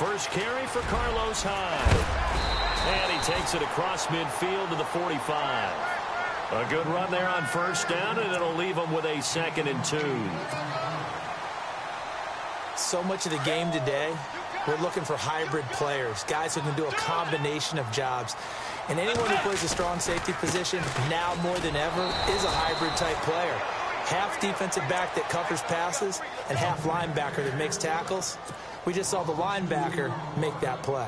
first carry for Carlos Hyde. And he takes it across midfield to the 45. A good run there on first down, and it'll leave them with a 2nd and 2. So much of the game today, we're looking for hybrid players, guys who can do a combination of jobs. And anyone who plays a strong safety position, now more than ever, is a hybrid-type player. Half defensive back that covers passes and half linebacker that makes tackles. We just saw the linebacker make that play.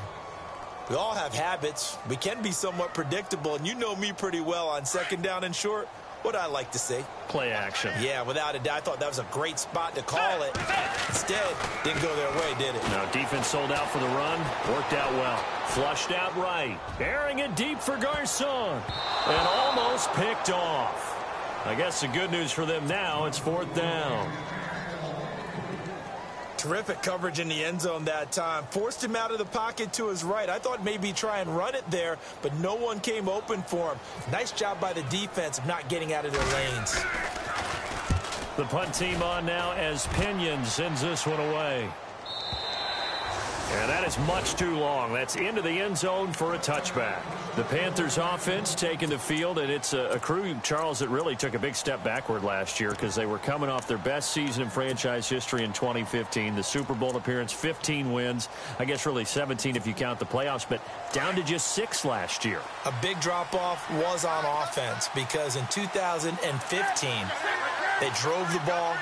We all have habits. We can be somewhat predictable, and you know me pretty well on 2nd down and short. What I like to say? Play action. Yeah, without a doubt. I thought that was a great spot to call it. Instead, didn't go their way, did it? No, defense sold out for the run. Worked out well. Flushed out right. Airing it deep for Garcon. And almost picked off. I guess the good news for them now, it's 4th down. Terrific coverage in the end zone that time. Forced him out of the pocket to his right. I thought maybe try and run it there, but no one came open for him. Nice job by the defense of not getting out of their lanes. The punt team on now as Pinion sends this one away. And that is much too long. That's into the end zone for a touchback. The Panthers offense taking the field, and it's a crew, Charles, that really took a big step backward last year because they were coming off their best season in franchise history in 2015. The Super Bowl appearance, 15 wins. I guess really 17 if you count the playoffs, but down to just 6 last year. A big drop-off was on offense because in 2015, they drove the ball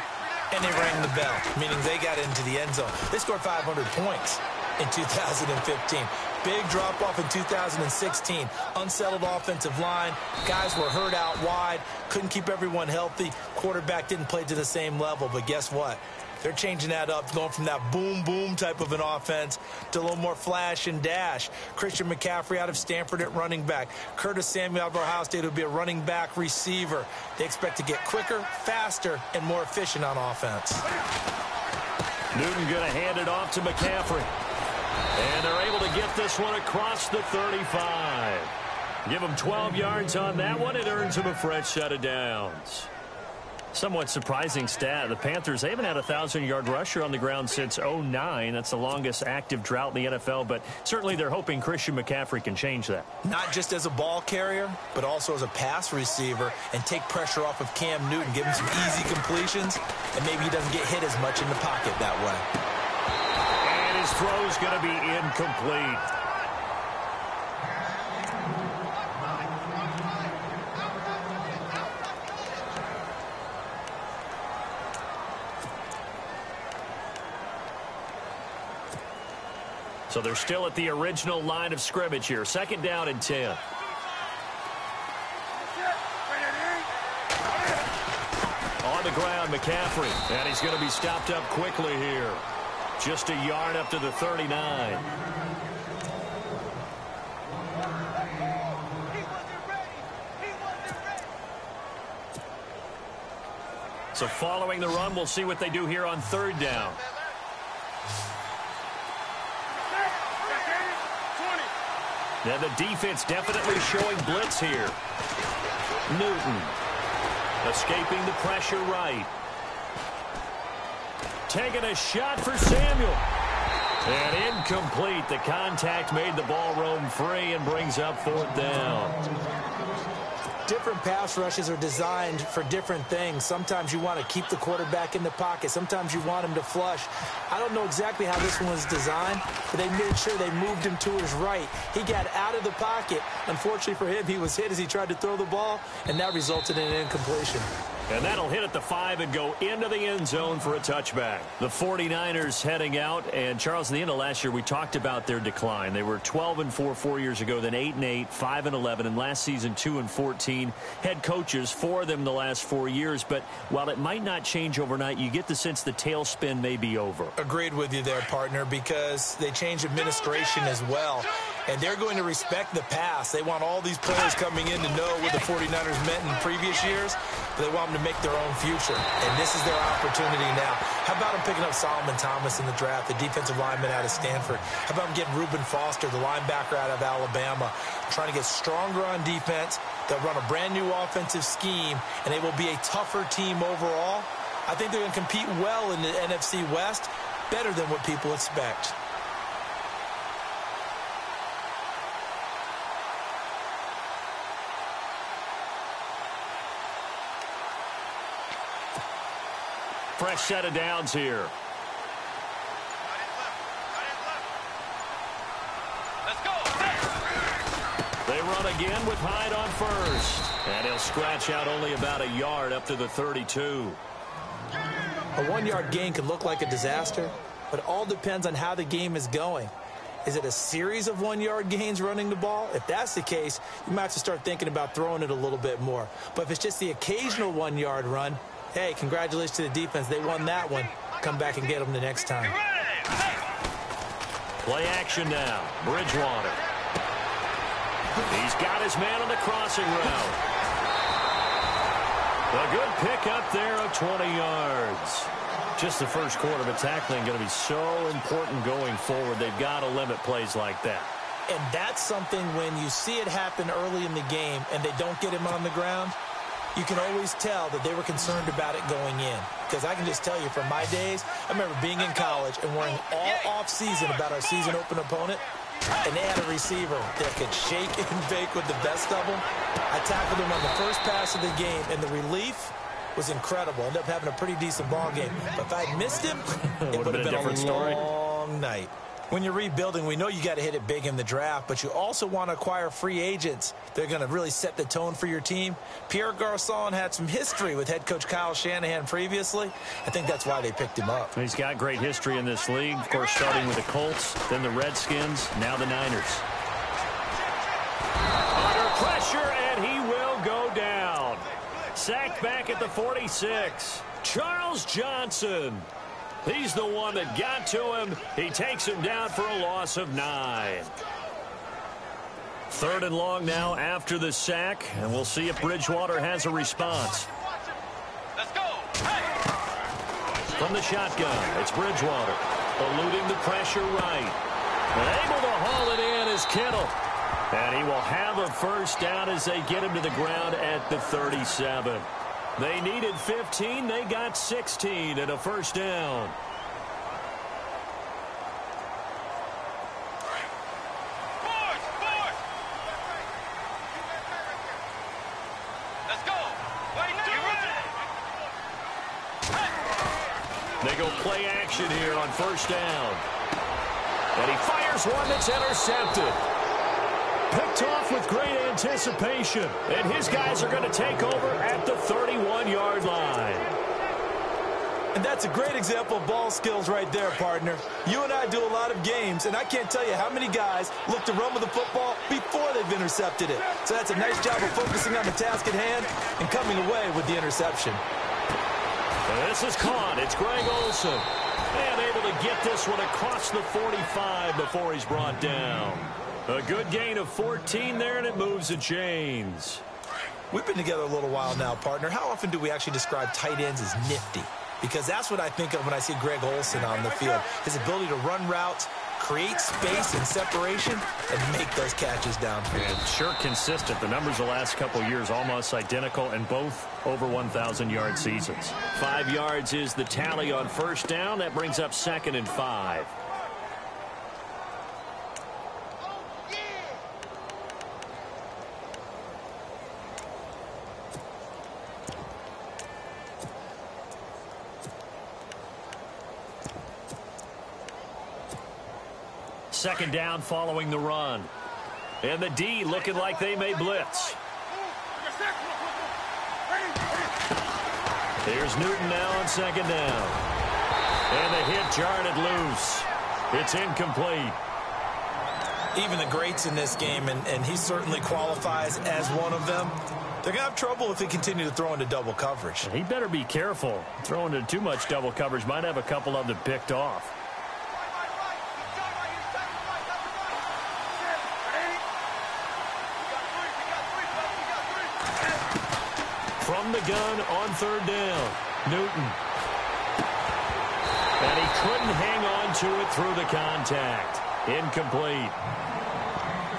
and they rang the bell, meaning they got into the end zone. They scored 500 points in 2015. Big drop-off in 2016. Unsettled offensive line. Guys were hurt out wide. Couldn't keep everyone healthy. Quarterback didn't play to the same level. But guess what? They're changing that up, going from that boom-boom type of an offense to a little more flash and dash. Christian McCaffrey out of Stanford at running back. Curtis Samuel out of Ohio State will be a running back receiver. They expect to get quicker, faster, and more efficient on offense. Newton going to hand it off to McCaffrey. And they're able to get this one across the 35. Give them 12 yards on that one. It earns them a fresh set of downs. Somewhat surprising stat. The Panthers, they haven't had a 1,000-yard rusher on the ground since 2009. That's the longest active drought in the NFL, but certainly they're hoping Christian McCaffrey can change that. Not just as a ball carrier, but also as a pass receiver and take pressure off of Cam Newton, give him some easy completions, and maybe he doesn't get hit as much in the pocket that way. And his throw's going to be incomplete. So they're still at the original line of scrimmage here. 2nd down and 10. On the ground, McCaffrey. And he's going to be stopped up quickly here. Just a yard up to the 39. So following the run, we'll see what they do here on 3rd down. Now the defense definitely showing blitz here. Newton escaping the pressure right. Taking a shot for Samuel. And incomplete. The contact made the ball roam free and brings up 4th down. Different pass rushes are designed for different things. Sometimes you want to keep the quarterback in the pocket. Sometimes you want him to flush. I don't know exactly how this one was designed, but they made sure they moved him to his right. He got out of the pocket. Unfortunately for him, he was hit as he tried to throw the ball, and that resulted in an incompletion. And that'll hit at the 5 and go into the end zone for a touchback. The 49ers heading out. And, Charles, at the end of last year, we talked about their decline. They were 12-4 4 years ago, then 8-8, 5-11, and last season 2-14. Head coaches, 4 of them the last 4 years. But while it might not change overnight, you get the sense the tailspin may be over. Agreed with you there, partner, because they changed administration as well. And they're going to respect the pass. They want all these players coming in to know what the 49ers meant in previous years, but they want them to make their own future. And this is their opportunity now. How about them picking up Solomon Thomas in the draft, the defensive lineman out of Stanford? How about them getting Reuben Foster, the linebacker out of Alabama, trying to get stronger on defense? They'll run a brand-new offensive scheme, and they will be a tougher team overall. I think they're going to compete well in the NFC West, better than what people expect. fresh set of downs here. They run again with Hyde on first. And he'll scratch out only about a yard up to the 32. A 1-yard gain can look like a disaster, but it all depends on how the game is going. Is it a series of 1-yard gains running the ball? If that's the case, you might have to start thinking about throwing it a little bit more. But if it's just the occasional 1-yard run, hey, congratulations to the defense. They won that one. Come back and get them the next time. Play action now. Bridgewater. He's got his man on the crossing route. A good pickup there of 20 yards. Just the first quarter, but tackling going to be so important going forward. They've got to limit plays like that. And that's something when you see it happen early in the game and they don't get him on the ground, you can always tell that they were concerned about it going in. Because I can just tell you from my days, I remember being in college and worrying all off-season about our season open opponent, and they had a receiver that could shake and bake with the best of them. I tackled him on the first pass of the game, and the relief was incredible. Ended up having a pretty decent ball game. But if I'd missed him, it would have been a long night. When you're rebuilding, we know you got to hit it big in the draft, but you also want to acquire free agents. They're going to really set the tone for your team. Pierre Garçon had some history with head coach Kyle Shanahan previously. I think that's why they picked him up. He's got great history in this league, of course, starting with the Colts, then the Redskins, now the Niners. Under pressure, and he will go down. Sacked back at the 46. Charles Johnson. He's the one that got to him. He takes him down for a loss of 9. 3rd and long now after the sack, and we'll see if Bridgewater has a response. Let's go. Hey. From the shotgun, it's Bridgewater, eluding the pressure right. And able to haul it in is Kittle. And he will have a first down as they get him to the ground at the 37. They needed 15. They got 16 and a first down. Let's go. They go play action here on first down. And he fires one that's intercepted. Picked off with great anticipation. And his guys are going to take over at the 31-yard line. And that's a great example of ball skills right there, partner. You and I do a lot of games, and I can't tell you how many guys look to run with the football before they've intercepted it. So that's a nice job of focusing on the task at hand and coming away with the interception. And this is caught. It's Greg Olsen. And able to get this one across the 45 before he's brought down. A good gain of 14 there, and it moves the chains. We've been together a little while now, partner. How often do we actually describe tight ends as nifty? Because that's what I think of when I see Greg Olsen on the field. His ability to run routes, create space and separation, and make those catches downfield. And sure consistent. The numbers the last couple years almost identical, and both over 1,000-yard seasons. 5 yards is the tally on first down. That brings up 2nd and 5. Second down following the run. And the D looking like they may blitz. Here's Newton now on second down. And the hit jarred it loose. It's incomplete. Even the greats in this game, and he certainly qualifies as one of them, they're going to have trouble if they continue to throw into double coverage. He better be careful. Throwing into too much double coverage might have a couple of them picked off. From the gun on third down, Newton. And he couldn't hang on to it through the contact. Incomplete.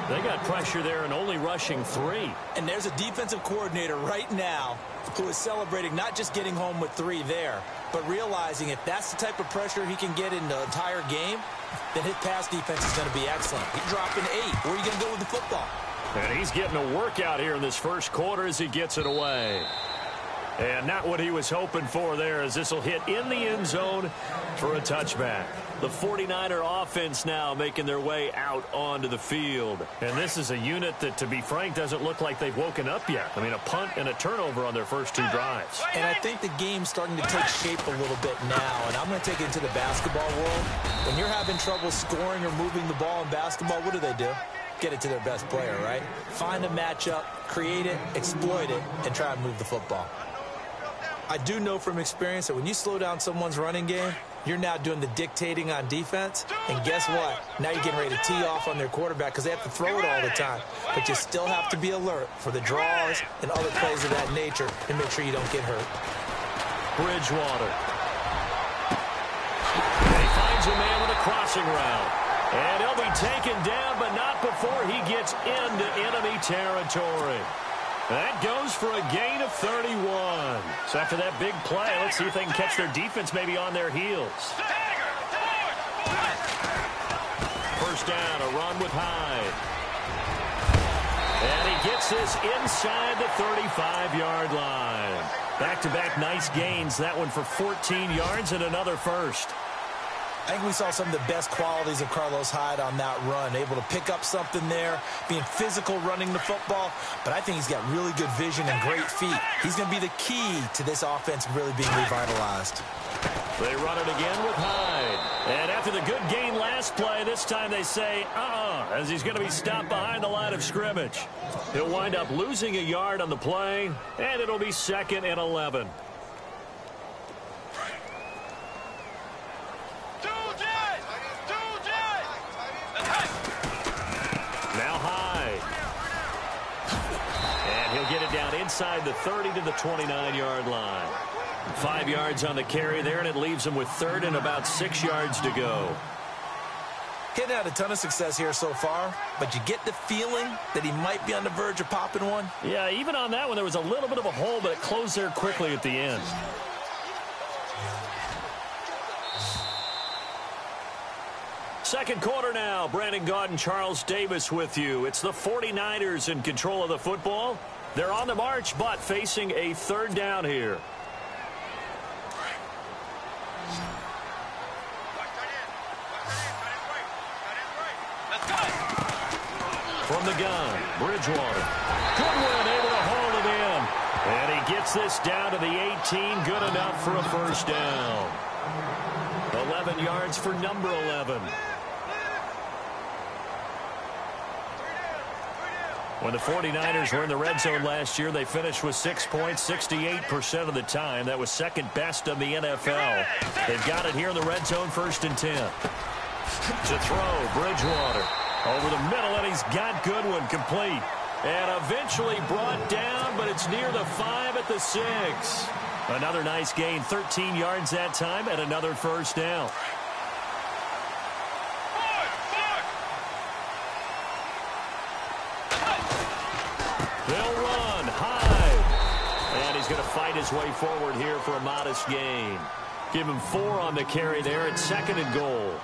They got pressure there and only rushing 3. And there's a defensive coordinator right now who is celebrating not just getting home with 3 there, but realizing if that's the type of pressure he can get in the entire game, then his pass defense is going to be excellent. He's dropping 8. Where are you going to go with the football? And he's getting a workout here in this first quarter as he gets it away. And not what he was hoping for there, as this will hit in the end zone for a touchback. The 49er offense now making their way out onto the field. And this is a unit that, to be frank, doesn't look like they've woken up yet. I mean, a punt and a turnover on their first 2 drives. And I think the game's starting to take shape a little bit now. And I'm going to take it into the basketball world. When you're having trouble scoring or moving the ball in basketball, what do? Get it to their best player, right? Find a matchup, create it, exploit it, and try and move the football. I do know from experience that when you slow down someone's running game, you're now doing the dictating on defense. And guess what? Now you're getting ready to tee off on their quarterback because they have to throw it all the time. But you still have to be alert for the draws and other plays of that nature and make sure you don't get hurt. Bridgewater. And he finds a man with a crossing route. And he'll be taken down, but not before he gets into enemy territory. That goes for a gain of 31. So after that big play, let's see if they can catch their defense maybe on their heels. First down, a run with Hyde. And he gets this inside the 35-yard line. Back-to-back nice gains. That one for 14 yards and another first. I think we saw some of the best qualities of Carlos Hyde on that run. Able to pick up something there, being physical running the football. But I think he's got really good vision and great feet. He's going to be the key to this offense really being revitalized. They run it again with Hyde. And after the good gain last play, this time they say, as he's going to be stopped behind the line of scrimmage. He'll wind up losing a yard on the play, and it'll be 2nd and 11. Now Hyde. And he'll get it down inside the 30 to the 29-yard line. 5 yards on the carry there, and it leaves him with 3rd and about 6 yards to go. He's had a ton of success here so far, but you get the feeling that he might be on the verge of popping one. Yeah, even on that one, there was a little bit of a hole, but it closed there quickly at the end. Second quarter now. Brandon Gaudin and Charles Davis with you. It's the 49ers in control of the football. They're on the march, but facing a 3rd down here. From the gun, Bridgewater. Goodwin able to hold it in. And he gets this down to the 18. Good enough for a first down. 11 yards for number 11. When the 49ers were in the red zone last year, they finished with 6 points 68% of the time. That was 2nd best of the NFL. They've got it here in the red zone, 1st and 10. To throw, Bridgewater. Over the middle, and he's got Goodwin complete. And eventually brought down, but it's near the 5 at the 6. Another nice gain, 13 yards that time, and another first down. They'll run. Hyde. And he's going to fight his way forward here for a modest gain. Give him 4 on the carry there at 2nd and goal.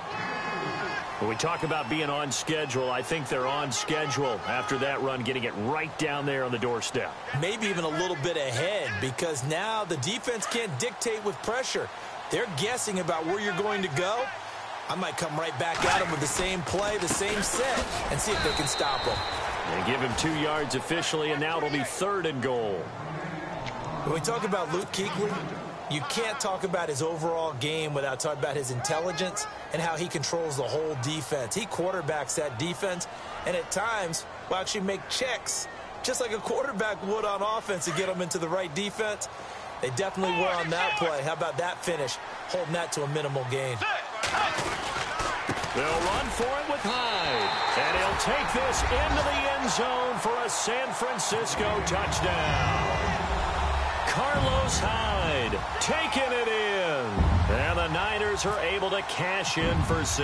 When we talk about being on schedule, I think they're on schedule after that run, getting it right down there on the doorstep. Maybe even a little bit ahead, because now the defense can't dictate with pressure. They're guessing about where you're going to go. I might come right back at them with the same play, the same set, and see if they can stop them. They give him 2 yards officially, and now it'll be 3rd and goal. When we talk about Luke Kuechly, you can't talk about his overall game without talking about his intelligence and how he controls the whole defense. He quarterbacks that defense, and at times will actually make checks, just like a quarterback would on offense to get them into the right defense. They definitely were on that play. How about that finish, holding that to a minimal gain? They'll run for it with Hyde, and he'll take this into the end zone for a San Francisco touchdown. Carlos Hyde taking it in. And the Niners are able to cash in for 6.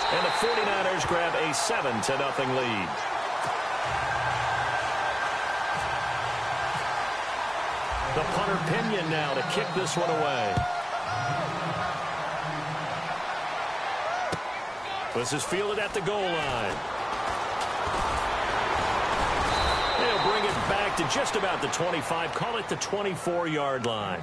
And the 49ers grab a 7-0 lead. The punter Pinion now to kick this one away. This is fielded at the goal line. to just about the 25, call it the 24-yard line.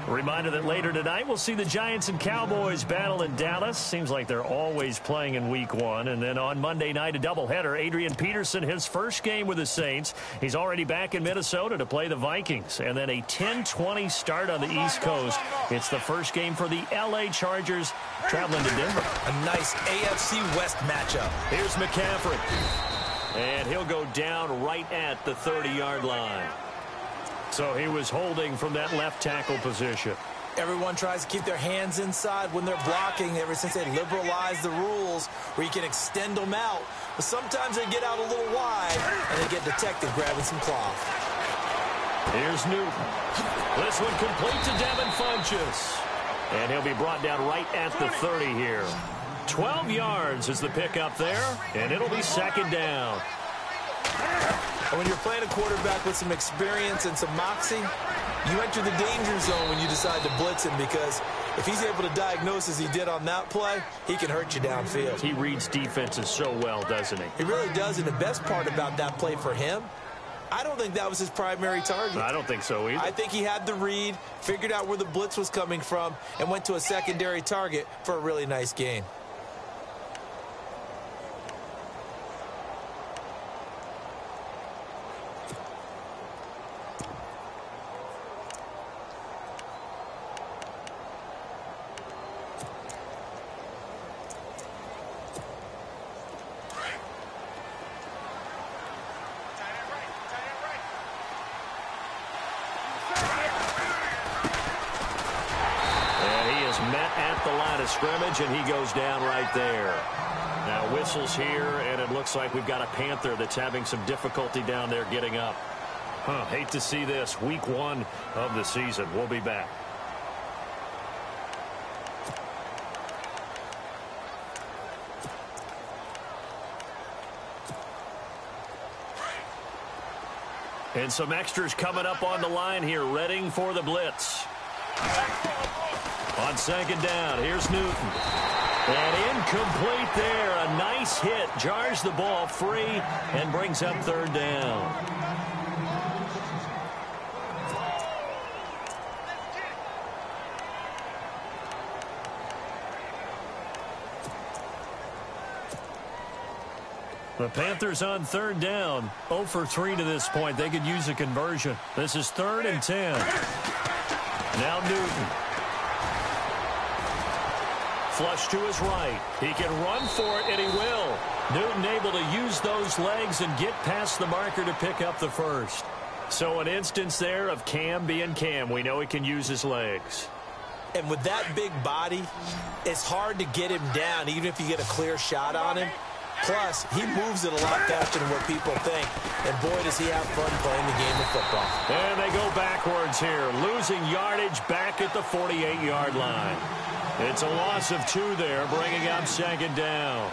A reminder that later tonight we'll see the Giants and Cowboys battle in Dallas. Seems like they're always playing in week 1. And then on Monday night, a doubleheader. Adrian Peterson, his first game with the Saints. He's already back in Minnesota to play the Vikings. And then a 10-20 start on the East Coast. It's the first game for the L.A. Chargers traveling to Denver. A nice AFC West matchup. Here's McCaffrey. And he'll go down right at the 30-yard line. So he was holding from that left tackle position. Everyone tries to keep their hands inside when they're blocking ever since they liberalized the rules where you can extend them out. But sometimes they get out a little wide and they get detected grabbing some cloth. Here's Newton. This one complete to Devin Funchess. And he'll be brought down right at the 30 here. 12 yards is the pickup there, and it'll be second down. And when you're playing a quarterback with some experience and some moxie, you enter the danger zone when you decide to blitz him, because if he's able to diagnose as he did on that play, he can hurt you downfield. He reads defenses so well, doesn't he? He really does, and the best part about that play for him, I don't think that was his primary target. I don't think so either. I think he had the read, figured out where the blitz was coming from, and went to a secondary target for a really nice gain. Scrimmage, and he goes down right there. Now whistles here, and it looks like we've got a Panther that's having some difficulty down there getting up. Hate to see this. Week 1 of the season. We'll be back. And some extras coming up on the line here, readying for the blitz. On second down, here's Newton. And incomplete there. A nice hit. Jars the ball free and brings up third down. The Panthers on third down. 0 for 3 to this point. They could use a conversion. This is 3rd and 10. Now Newton. Flush to his right. He can run for it, and he will. Newton able to use those legs and get past the marker to pick up the first. So an instance there of Cam being Cam. We know he can use his legs. And with that big body, it's hard to get him down, even if you get a clear shot on him. Plus, he moves it a lot faster than what people think. And boy, does he have fun playing the game of football. And they go backwards here, losing yardage back at the 48-yard line. It's a loss of 2 there, bringing up second down.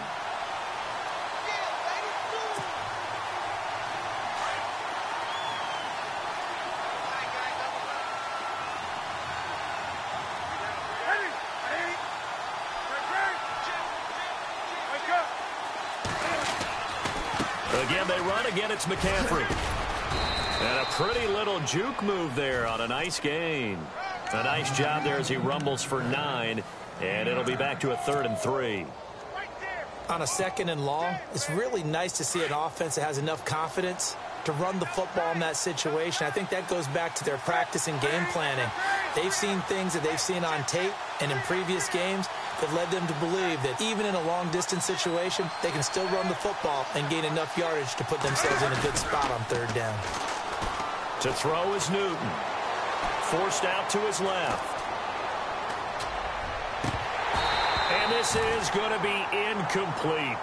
Again, they run. Again, it's McCaffrey. And a pretty little juke move there on a nice gain. A nice job there as he rumbles for 9, and it'll be back to a 3rd and 3. On a 2nd and long, it's really nice to see an offense that has enough confidence to run the football in that situation. I think that goes back to their practice and game planning. They've seen things that they've seen on tape and in previous games that led them to believe that even in a long-distance situation, they can still run the football and gain enough yardage to put themselves in a good spot on 3rd down. To throw is Newton. Forced out to his left. And this is going to be incomplete.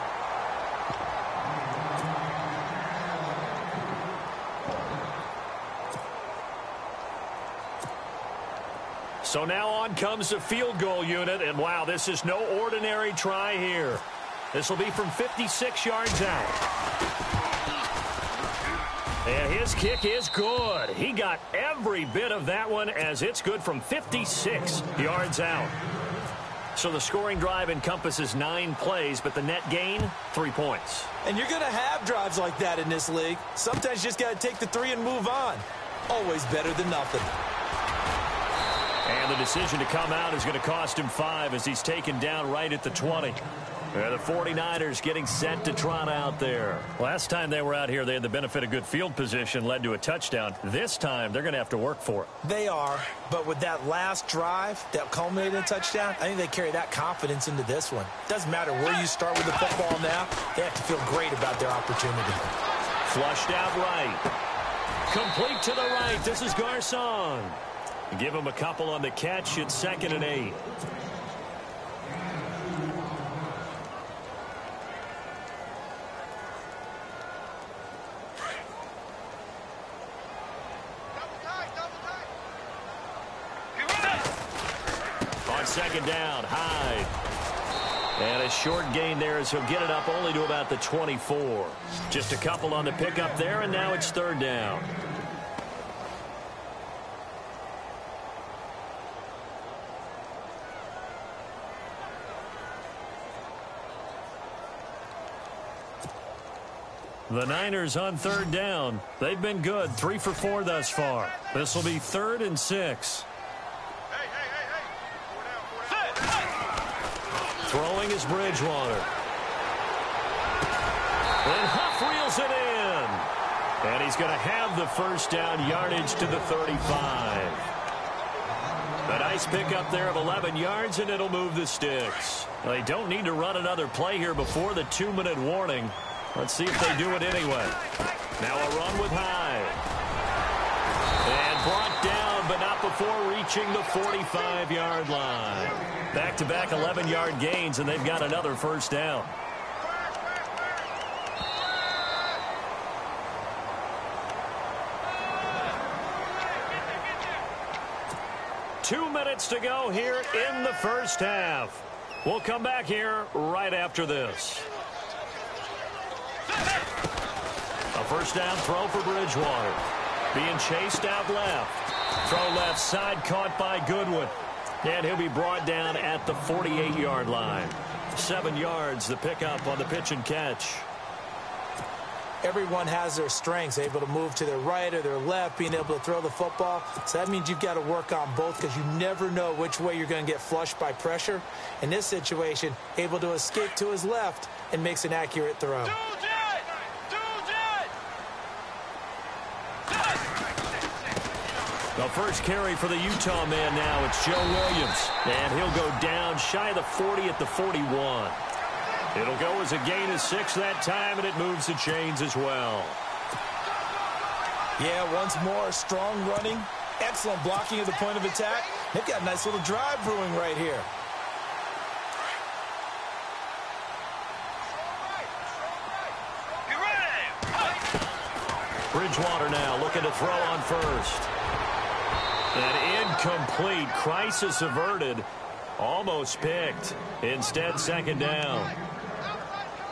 So now on comes the field goal unit, and wow, this is no ordinary try here. This will be from 56 yards out. And his kick is good. He got every bit of that one as it's good from 56 yards out. So the scoring drive encompasses 9 plays, but the net gain, 3 points. And you're going to have drives like that in this league. Sometimes you just got to take the 3 and move on. Always better than nothing. And the decision to come out is going to cost him 5 as he's taken down right at the 20. The 49ers getting set to trot out there. Last time they were out here, they had the benefit of good field position, led to a touchdown. This time, they're going to have to work for it. They are, but with that last drive that culminated in a touchdown, I think they carry that confidence into this one. Doesn't matter where you start with the football now, they have to feel great about their opportunity. Flushed out right. Complete to the right. This is Garcon. Give him a couple on the catch. It's 2nd and 8. On 2nd down, Hyde. And a short gain there as he'll get it up only to about the 24. Just a couple on the pickup there, and now it's 3rd down. The Niners on 3rd down. They've been good, 3 for 4 thus far. This will be 3rd and 6. Throwing is Bridgewater. And Huff reels it in. And he's going to have the first down, yardage to the 35. A nice pickup there of 11 yards, and it'll move the sticks. They don't need to run another play here before the 2-minute warning. Let's see if they do it anyway. Now a run with Hyde. And brought down, but not before reaching the 45-yard line. Back-to-back 11-yard gains, and they've got another first down. Two minutes to go here in the first half. We'll come back here right after this. A first down throw for Bridgewater. Being chased out left. Throw left side, caught by Goodwin. And he'll be brought down at the 48-yard line. 7 yards, the pickup on the pitch and catch. Everyone has their strengths, able to move to their right or their left, being able to throw the football. So that means you've got to work on both because you never know which way you're going to get flushed by pressure. In this situation, able to escape to his left and makes an accurate throw. The first carry for the Utah man now, it's Joe Williams. And he'll go down shy of the 40 at the 41. It'll go as a gain of 6 that time, and it moves the chains as well. Yeah, once more, strong running, excellent blocking at the point of attack. They've got a nice little drive brewing right here. Bridgewater now looking to throw on first. An incomplete. Crisis averted. Almost picked. Instead, 2nd down.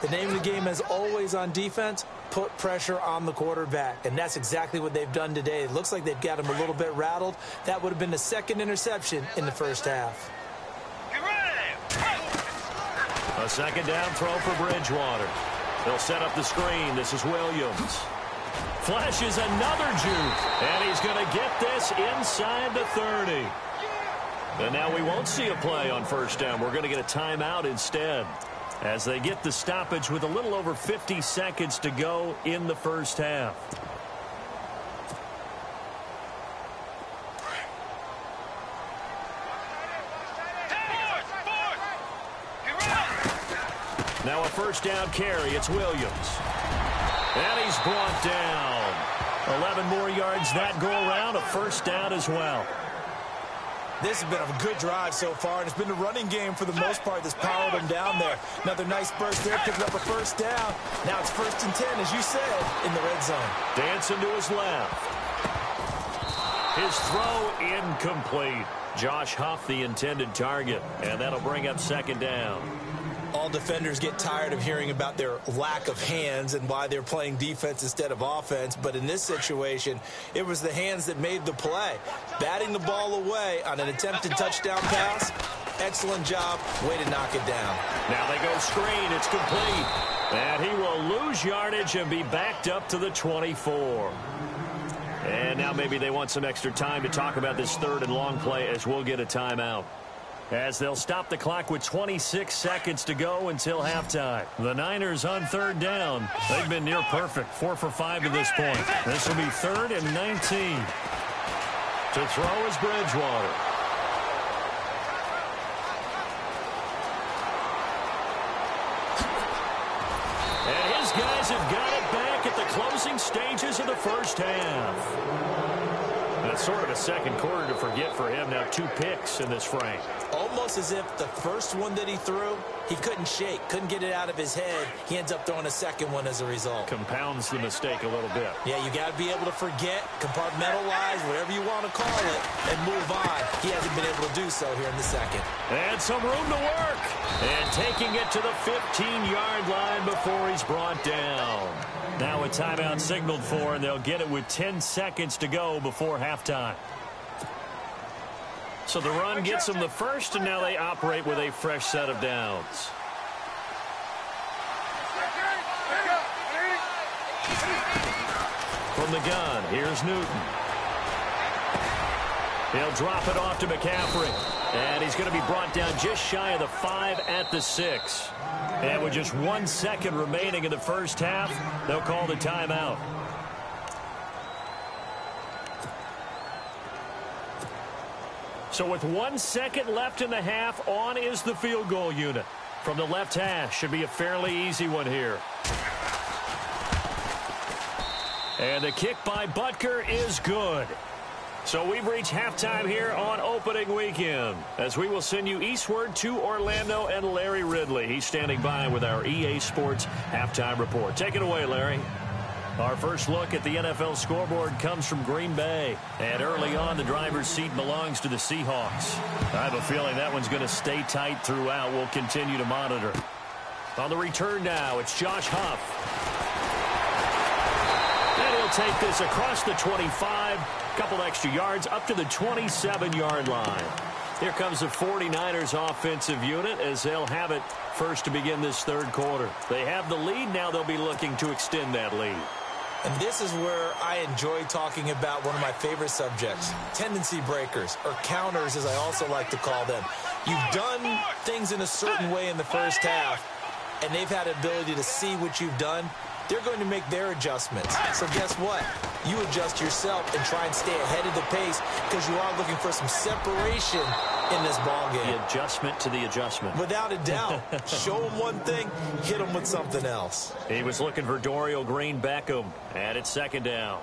The name of the game is always on defense, put pressure on the quarterback. And that's exactly what they've done today. It looks like they've got him a little bit rattled. That would have been the 2nd interception in the first half. A 2nd down throw for Bridgewater. They'll set up the screen. This is Williams. Flashes another juke. And he's going to get this inside the 30. And now we won't see a play on first down. We're going to get a timeout instead, as they get the stoppage with a little over 50 seconds to go in the first half. Now a first down carry. It's Williams. And he's brought down. 11 more yards that go around. A first down as well. This has been a good drive so far, and it's been the running game for the most part that's powered them down there. Another nice burst there, picking up a first down. Now it's 1st and 10, as you said, in the red zone. Dancing to his left. His throw incomplete. Josh Huff, the intended target, and that'll bring up 2nd down. All defenders get tired of hearing about their lack of hands and why they're playing defense instead of offense. But in this situation, it was the hands that made the play. Batting the ball away on an attempted touchdown pass, Excellent job. Way to knock it down. Now they go screen. It's complete. And he will lose yardage and be backed up to the 24. And now maybe they want some extra time to talk about this third and long play as we'll get a timeout. As they'll stop the clock with 26 seconds to go until halftime. The Niners on third down. They've been near perfect. 4 for 5 to this point. This will be 3rd and 19. To throw is Bridgewater. And his guys have got it back at the closing stages of the first half. That's sort of a second quarter to forget for him. Now 2 picks in this frame. Almost as if the first one that he threw, he couldn't shake, couldn't get it out of his head. He ends up throwing a second one as a result. Compounds the mistake a little bit. Yeah, you got to be able to forget, compartmentalize, whatever you want to call it, and move on. He hasn't been able to do so here in the second. And some room to work. And taking it to the 15-yard line before he's brought down. Now a timeout signaled for, and they'll get it with 10 seconds to go before halftime. So the run gets them the first, and now they operate with a fresh set of downs. From the gun, here's Newton. He'll drop it off to McCaffrey. And he's going to be brought down just shy of the 5 at the 6. And with just 1 second remaining in the first half, they'll call the timeout. So with 1 second left in the half, on is the field goal unit. From the left hash, should be a fairly easy one here. And the kick by Butker is good. So we've reached halftime here on opening weekend, as we will send you eastward to Orlando and Larry Ridley. He's standing by with our EA Sports halftime report. Take it away, Larry. Our first look at the NFL scoreboard comes from Green Bay. And early on, the driver's seat belongs to the Seahawks. I have a feeling that one's going to stay tight throughout. We'll continue to monitor. On the return now, it's Josh Huff. And he'll take this across the 25. Couple extra yards up to the 27-yard line. Here comes the 49ers offensive unit as they'll have it first to begin this third quarter. They have the lead. Now they'll be looking to extend that lead. And this is where I enjoy talking about one of my favorite subjects, tendency breakers, or counters as I also like to call them. You've done things in a certain way in the first half, and they've had the ability to see what you've done. They're going to make their adjustments. So guess what? You adjust yourself and try and stay ahead of the pace because you are looking for some separation in this ball game. The adjustment to the adjustment. Without a doubt. Show them one thing, hit them with something else. He was looking for Dorial Green-Beckham, and it's second down.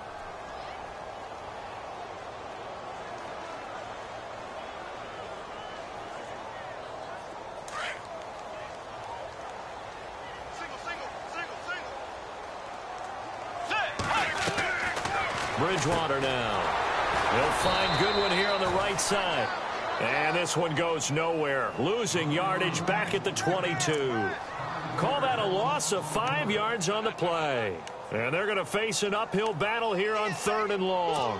Bridgewater now. He'll find Goodwin here on the right side. And this one goes nowhere. Losing yardage back at the 22. Call that a loss of 5 yards on the play. And they're going to face an uphill battle here on 3rd and long.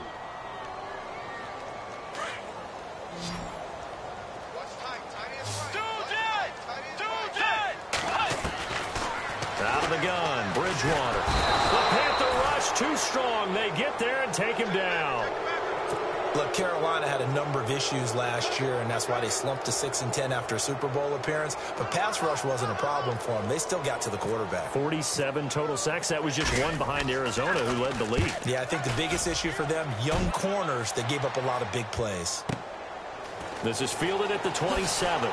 Out of the gun, Bridgewater. The Panther rush too strong. They get there and take him down. Look, Carolina had a number of issues last year, and that's why they slumped to 6-10 after a Super Bowl appearance. But pass rush wasn't a problem for them. They still got to the quarterback. 47 total sacks. That was just one behind Arizona, who led the league. Yeah, I think the biggest issue for them, young corners, they gave up a lot of big plays. This is fielded at the 27.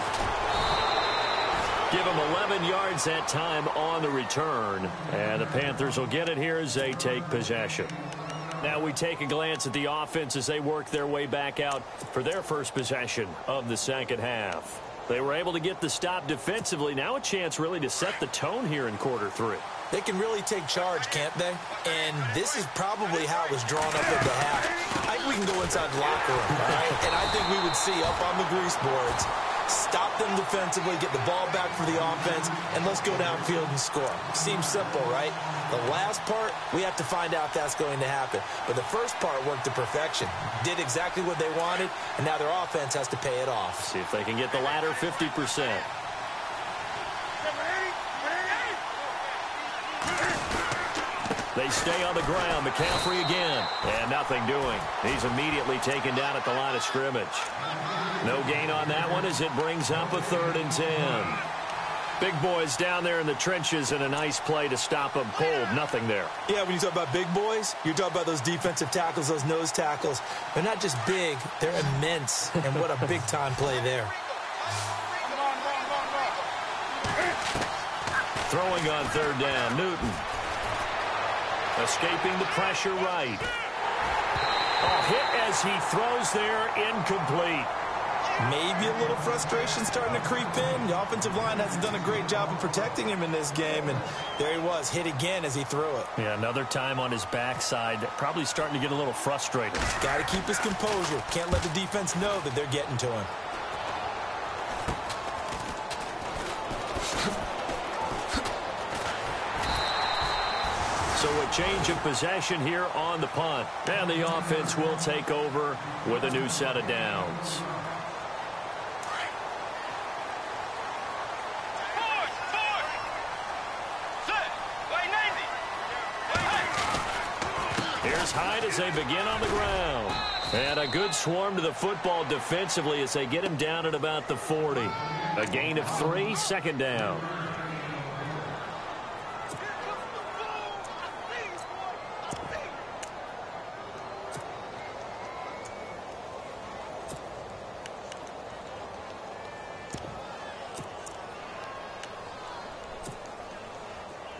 Give them 11 yards that time on the return. And the Panthers will get it here as they take possession. Now we take a glance at the offense as they work their way back out for their first possession of the second half. They were able to get the stop defensively. Now a chance really to set the tone here in quarter 3. They can really take charge, can't they? And this is probably how it was drawn up at the half. I think we can go inside the locker room, all right? And I think we would see up on the grease boards Stop them defensively, get the ball back for the offense, and let's go downfield and score. Seems simple, right? The last part, we have to find out if that's going to happen. But the first part worked to perfection. Did exactly what they wanted, and now their offense has to pay it off. See if they can get the latter 50%. They stay on the ground. McCaffrey again. And nothing doing. He's immediately taken down at the line of scrimmage. No gain on that one as it brings up a 3rd and 10. Big boys down there in the trenches, and a nice play to stop them cold. Nothing there. Yeah, when you talk about big boys, you're talking about those defensive tackles, those nose tackles. They're not just big, they're immense. And what a big-time play there. Throwing on 3rd down, Newton. Escaping the pressure right. Oh, hit as he throws there, incomplete. Maybe a little frustration starting to creep in. The offensive line hasn't done a great job of protecting him in this game, and there he was, hit again as he threw it. Yeah, another time on his backside, probably starting to get a little frustrated. Got to keep his composure. Can't let the defense know that they're getting to him. So a change of possession here on the punt. And the offense will take over with a new set of downs. Here's Hyde as they begin on the ground. And a good swarm to the football defensively as they get him down at about the 40. A gain of 3, 2nd down.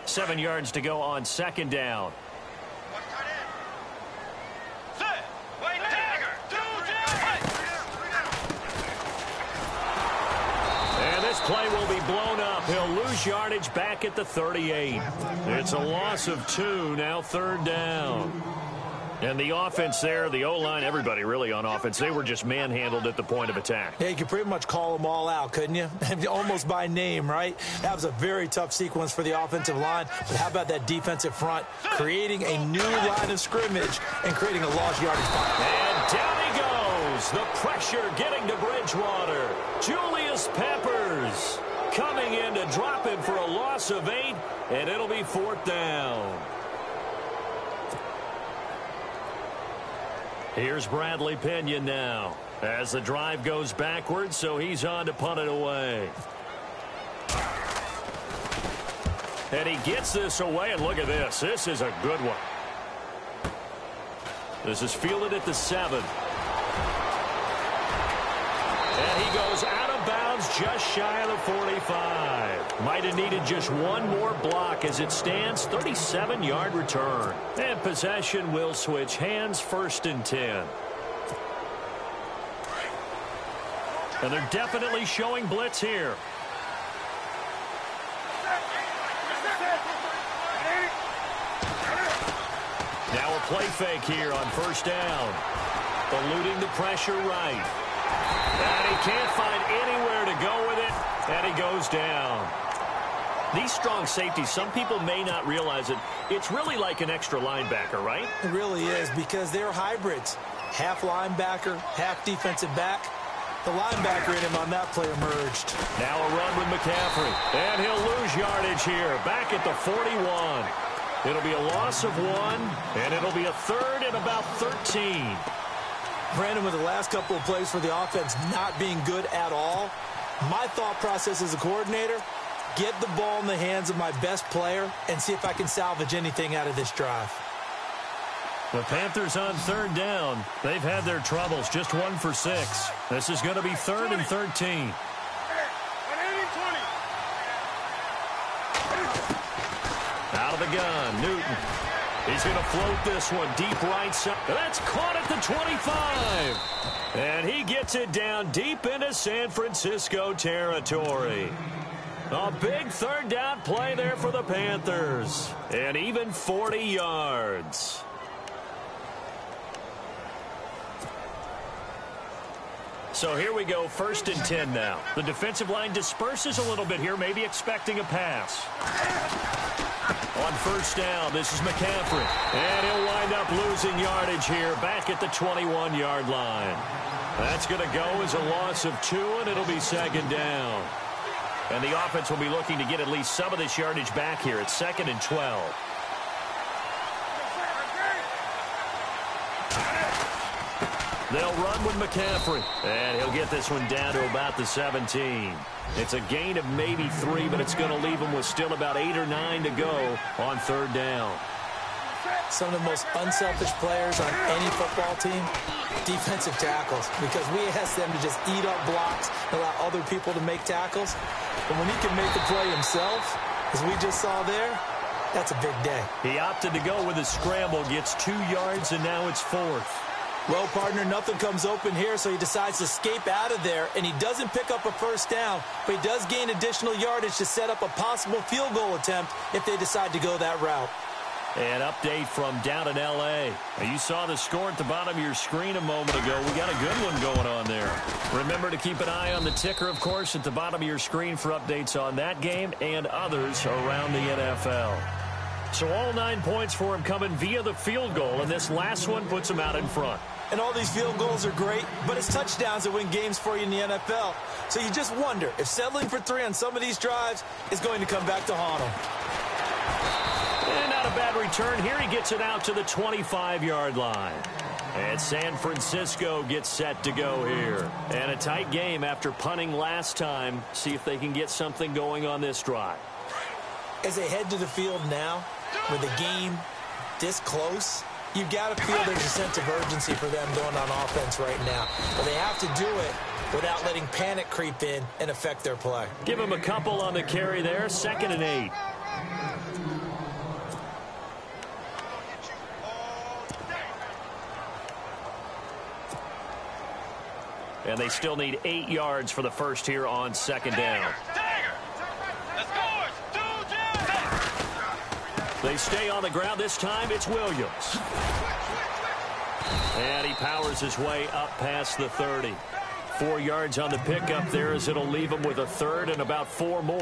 Seven yards to go on 2nd down. And this play will be blown up. He'll lose yardage back at the 38. It's a loss of 2, now 3rd down. And the offense there, the O-line, everybody really on offense, they were just manhandled at the point of attack. Yeah, you could pretty much call them all out, couldn't you? Almost by name, right? That was a very tough sequence for the offensive line. But how about that defensive front creating a new line of scrimmage and creating a lost yardage fight? And down he goes. The pressure getting to Bridgewater. Julius Peppers coming in to drop him for a loss of 8, and it'll be 4th down. Here's Bradley Pinion now as the drive goes backwards, so he's on to punt it away. And he gets this away, and look at this. This is a good one. This is fielded at the 7. And he goes out of bounds just shy of the 45. Might have needed just one more block as it stands. 37-yard return. And possession will switch hands, 1st and 10. And they're definitely showing blitz here. Now a play fake here on 1st down. Eluding the pressure right. And he can't find anywhere to go with it, and he goes down. These strong safeties, some people may not realize it. It's really like an extra linebacker, right? It really is, because they're hybrids. Half linebacker, half defensive back. The linebacker in him on that play emerged. Now a run with McCaffrey, and he'll lose yardage here, back at the 41. It'll be a loss of 1, and it'll be a 3rd and about 13. Brandon, with the last couple of plays for the offense not being good at all, my thought process as a coordinator, get the ball in the hands of my best player and see if I can salvage anything out of this drive. The Panthers on 3rd down. They've had their troubles, just 1 for 6. This is going to be 3rd and 13. Out of the gun, Newton. He's going to float this one deep right side. That's caught at the 25. And he gets it down deep into San Francisco territory. A big 3rd down play there for the Panthers. And even 40 yards. So here we go, 1st and 10 now. The defensive line disperses a little bit here, maybe expecting a pass. On 1st down, this is McCaffrey. And he'll wind up losing yardage here back at the 21-yard line. That's going to go as a loss of 2, and it'll be 2nd down. And the offense will be looking to get at least some of this yardage back here at 2nd and 12. They'll run with McCaffrey. And he'll get this one down to about the 17. It's a gain of maybe 3, but it's going to leave him with still about 8 or 9 to go on 3rd down. Some of the most unselfish players on any football team, defensive tackles, because we ask them to just eat up blocks and allow other people to make tackles. But when he can make the play himself, as we just saw there, that's a big day. He opted to go with a scramble, gets 2 yards, and now it's 4th. Well, partner, nothing comes open here, so he decides to escape out of there, and he doesn't pick up a 1st down, but he does gain additional yardage to set up a possible field goal attempt if they decide to go that route. An update from down in L.A. You saw the score at the bottom of your screen a moment ago. We got a good one going on there. Remember to keep an eye on the ticker, of course, at the bottom of your screen for updates on that game and others around the NFL. So all 9 points for him coming via the field goal, and this last one puts him out in front. And all these field goals are great, but it's touchdowns that win games for you in the NFL. So you just wonder if settling for 3 on some of these drives is going to come back to haunt him. And not a bad return here. He gets it out to the 25-yard line. And San Francisco gets set to go here. And a tight game after punting last time. See if they can get something going on this drive. As they head to the field now, with the game this close, you've got to feel there's a sense of urgency for them going on offense right now. But they have to do it without letting panic creep in and affect their play. Give him a couple on the carry there. 2nd and 8. And they still need 8 yards for the first here on 2nd down. They stay on the ground. This time it's Williams. And he powers his way up past the 30. 4 yards on the pickup there as it'll leave him with a 3rd and about 4 more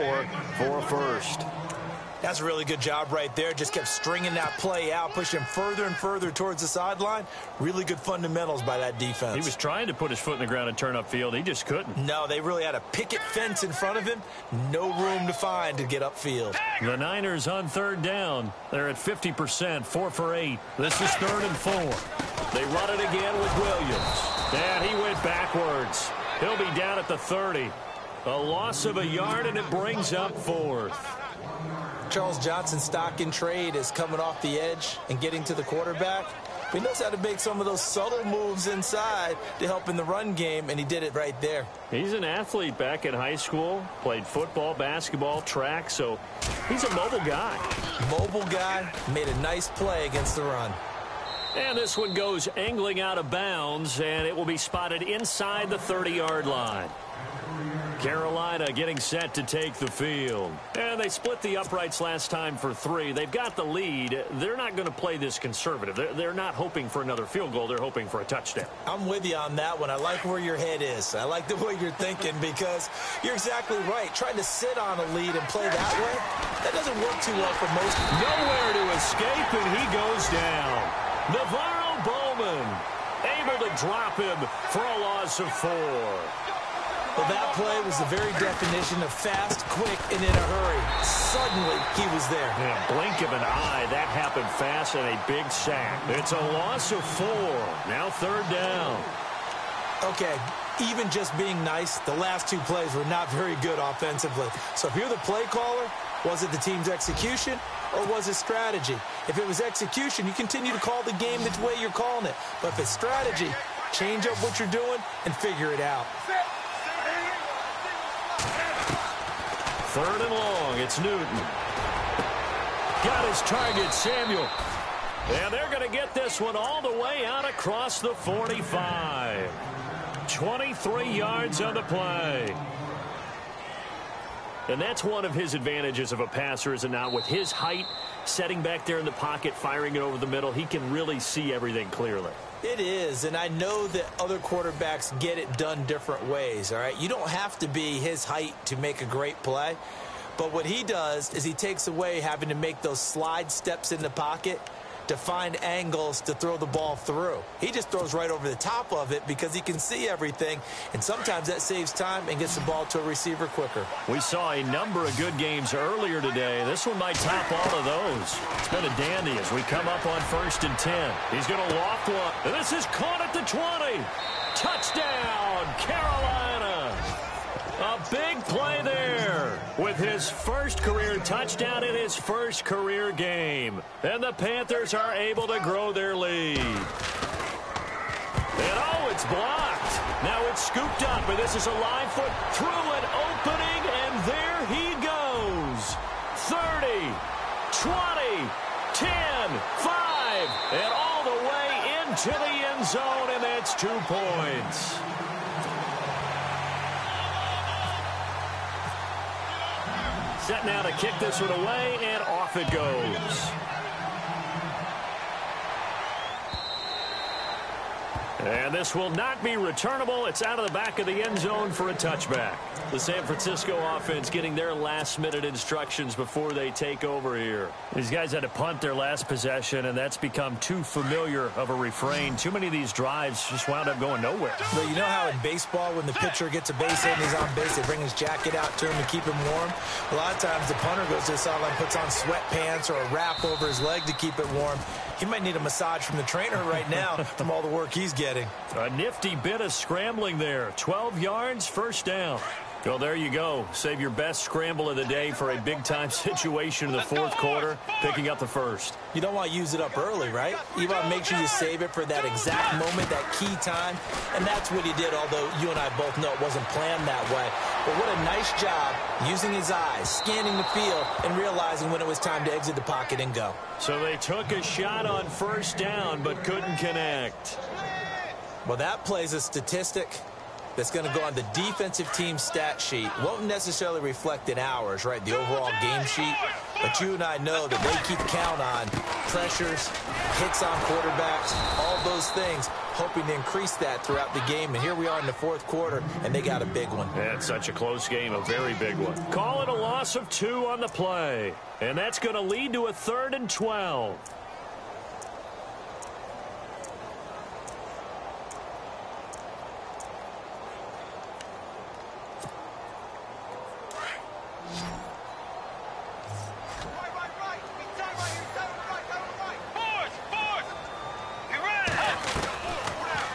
for a 1st. That's a really good job right there. Just kept stringing that play out, pushing him further and further towards the sideline. Really good fundamentals by that defense. He was trying to put his foot in the ground and turn upfield. He just couldn't. No, they really had a picket fence in front of him. No room to find to get upfield. The Niners on 3rd down. They're at 50%, 4 for 8. This is 3rd and 4. They run it again with Williams. And he went backwards. He'll be down at the 30. A loss of a yard, and it brings up 4th. Charles Johnson's stock in trade is coming off the edge and getting to the quarterback. He knows how to make some of those subtle moves inside to help in the run game, and he did it right there. He's an athlete back in high school, played football, basketball, track, so he's a mobile guy. Mobile guy, made a nice play against the run. And this one goes angling out of bounds, and it will be spotted inside the 30-yard line. Carolina getting set to take the field. And they split the uprights last time for 3. They've got the lead. They're not going to play this conservative. They're not hoping for another field goal. They're hoping for a touchdown. I'm with you on that one. I like where your head is. I like the way you're thinking because you're exactly right. Trying to sit on a lead and play that way, that doesn't work too well for most. Nowhere to escape, and he goes down. Navarro Bowman able to drop him for a loss of 4. Well, that play was the very definition of fast, quick, and in a hurry. Suddenly, he was there. Yeah, blink of an eye. That happened fast and a big sack. It's a loss of 4. Now 3rd down. Okay, even just being nice, the last 2 plays were not very good offensively. So if you're the play caller, was it the team's execution or was it strategy? If it was execution, you continue to call the game the way you're calling it. But if it's strategy, change up what you're doing and figure it out. 3rd and long. It's Newton. Got his target, Samuel. And they're going to get this one all the way out across the 45. 23 yards on the play. And that's one of his advantages of a passer, is it not? With his height, setting back there in the pocket, firing it over the middle, he can really see everything clearly. It is, and I know that other quarterbacks get it done different ways, all right? You don't have to be his height to make a great play, but what he does is he takes away having to make those slide steps in the pocket to find angles to throw the ball through. He just throws right over the top of it because he can see everything, and sometimes that saves time and gets the ball to a receiver quicker. We saw a number of good games earlier today. This one might top all of those. It's been a dandy as we come up on 1st and 10. He's going to loft one, and this is caught at the 20. Touchdown, Carolina. A big play there with his first career touchdown in his first career game. And the Panthers are able to grow their lead. And oh, it's blocked. Now it's scooped up, and this is a live foot through an opening, and there he goes. 30, 20, 10, 5, and all the way into the end zone, and that's 2 points. Set now to kick this one away, and off it goes. And this will not be returnable. It's out of the back of the end zone for a touchback. The San Francisco offense getting their last-minute instructions before they take over here. These guys had to punt their last possession, and that's become too familiar of a refrain. Too many of these drives just wound up going nowhere. But you know how in baseball, when the pitcher gets a base hit and he's on base, they bring his jacket out to him to keep him warm? A lot of times the punter goes to the sideline, puts on sweatpants or a wrap over his leg to keep it warm. He might need a massage from the trainer right now from all the work he's getting. A nifty bit of scrambling there. 12 yards, first down. Well, there you go. Save your best scramble of the day for a big-time situation in the fourth quarter, picking up the first. You don't want to use it up early, right? You want to make sure you save it for that exact moment, that key time, and that's what he did, although you and I both know it wasn't planned that way. But what a nice job using his eyes, scanning the field, and realizing when it was time to exit the pocket and go. So they took a shot on first down but couldn't connect. Well, that plays a statistic that's going to go on the defensive team stat sheet. Won't necessarily reflect in ours, right, the overall game sheet. But you and I know that they keep count on pressures, hits on quarterbacks, all those things, hoping to increase that throughout the game. And here we are in the fourth quarter, and they got a big one. Yeah, it's such a close game, a very big one. Call it a loss of 2 on the play. And that's going to lead to a 3rd and 12.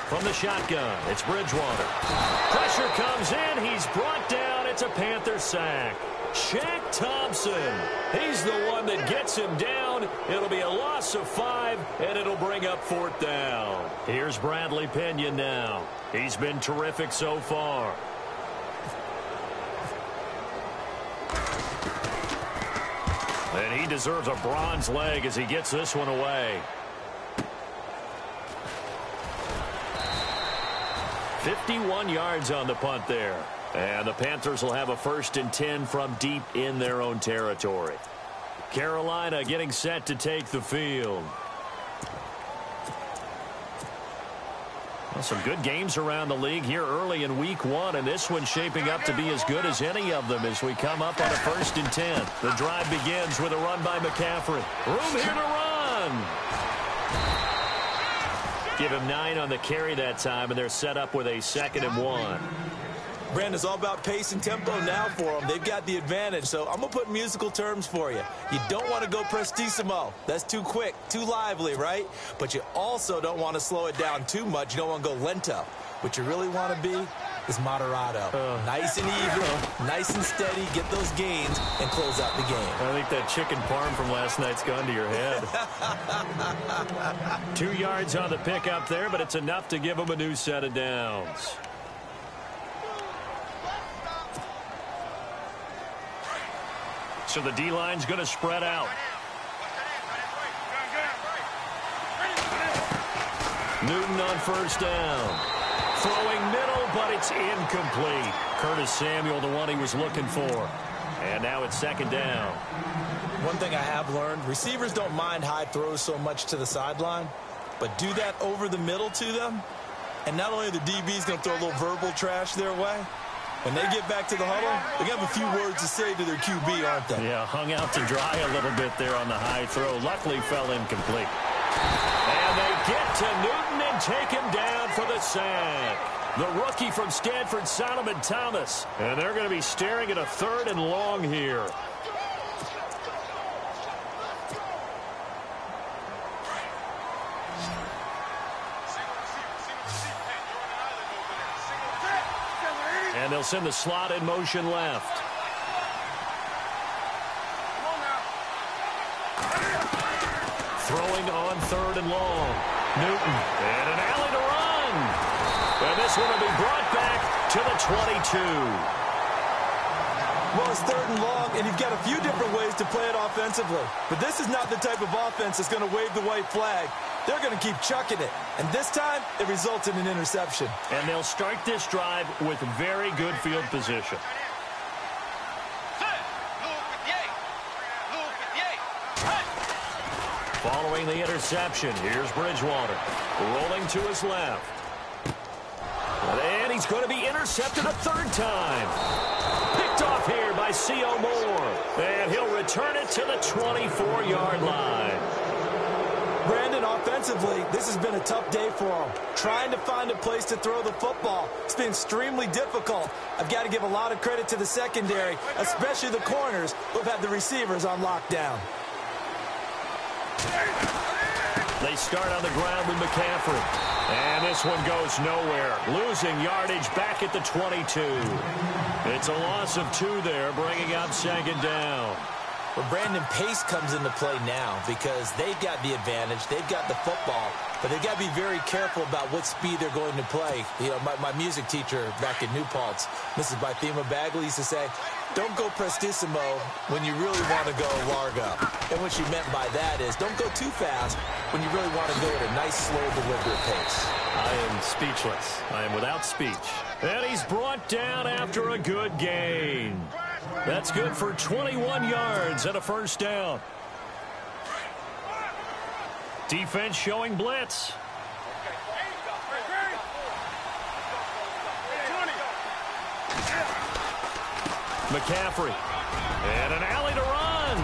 From the shotgun, it's Bridgewater. Pressure comes in. He's brought down. It's a Panther sack. Shaq Thompson. He's the one that gets him down. It'll be a loss of 5, and it'll bring up 4th down. Here's Bradley Pinion now. He's been terrific so far. And he deserves a bronze leg as he gets this one away. 51 yards on the punt there. And the Panthers will have a 1st and 10 from deep in their own territory. Carolina getting set to take the field. Well, some good games around the league here early in week 1, and this one's shaping up to be as good as any of them as we come up on a 1st and 10. The drive begins with a run by McCaffrey. Room here to run. Give him 9 on the carry that time, and they're set up with a 2nd and 1. Brandon, it's all about pace and tempo now for them. They've got the advantage, so I'm going to put musical terms for you. You don't want to go prestissimo. That's too quick, too lively, right? But you also don't want to slow it down too much. You don't want to go lento. What you really want to be is moderato. Nice and even, nice and steady, get those gains, and close out the game. I think that chicken parm from last night's gone to your head. 2 yards on the pickup there, but it's enough to give them a new set of downs. So the D-line's going to spread out. Newton on first down. Throwing middle, but it's incomplete. Curtis Samuel, the one he was looking for. And now it's 2nd down. One thing I have learned, receivers don't mind high throws so much to the sideline. but do that over the middle to them, and not only are the DBs going to throw a little verbal trash their way, when they get back to the huddle, they're going to have a few words to say to their QB, aren't they? Yeah, hung out to dry a little bit there on the high throw. Luckily fell incomplete. And they get to Newton and take him down for the sack. The rookie from Stanford, Solomon Thomas. And they're going to be staring at a 3rd and long here. And they'll send the slot in motion left. Throwing on 3rd and long. Newton. And an alley to run. And this one will be brought back to the 22. Well, it's 3rd and long, and you've got a few different ways to play it offensively. But this is not the type of offense that's going to wave the white flag. They're going to keep chucking it. And this time, it results in an interception. And they'll start this drive with very good field position. Following the interception, here's Bridgewater. Rolling to his left. And he's going to be intercepted a 3rd time. Picked off here by C.O. Moore. And he'll return it to the 24-yard line. Brandon, offensively, this has been a tough day for him. Trying to find a place to throw the football. It's been extremely difficult. I've got to give a lot of credit to the secondary, especially the corners who've had the receivers on lockdown. They start on the ground with McCaffrey. And this one goes nowhere. Losing yardage back at the 22. It's a loss of 2 there, bringing up 2nd down. Well, Brandon, pace comes into play now because they've got the advantage. They've got the football, but they've got to be very careful about what speed they're going to play. You know, my music teacher back in New Paltz, Mrs. Bythema Bagley, used to say, don't go prestissimo when you really want to go largo. And what she meant by that is don't go too fast when you really want to go at a nice, slow, deliberate pace. I am speechless. I am without speech. And he's brought down after a good gain. That's good for 21 yards and a 1st down. Defense showing blitz. McCaffrey. And an alley to run.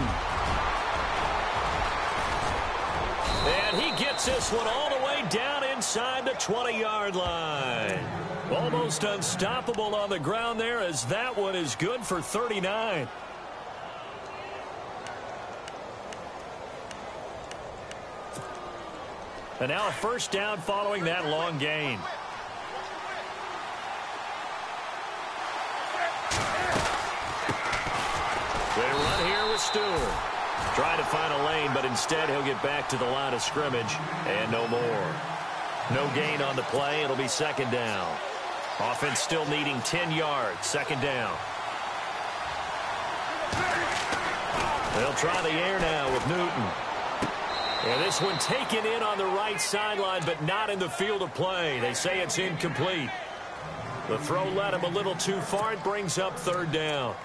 And he gets this one all the way down inside the 20-yard line. Almost unstoppable on the ground there as that one is good for 39. And now a 1st down following that long gain. They run here with Stewart. Trying to find a lane, but instead he'll get back to the line of scrimmage and no more. No gain on the play. It'll be 2nd down. Offense still needing 10 yards. 2nd down. They'll try the air now with Newton. And this one taken in on the right sideline, but not in the field of play. They say it's incomplete. The throw led him a little too far. It brings up 3rd down.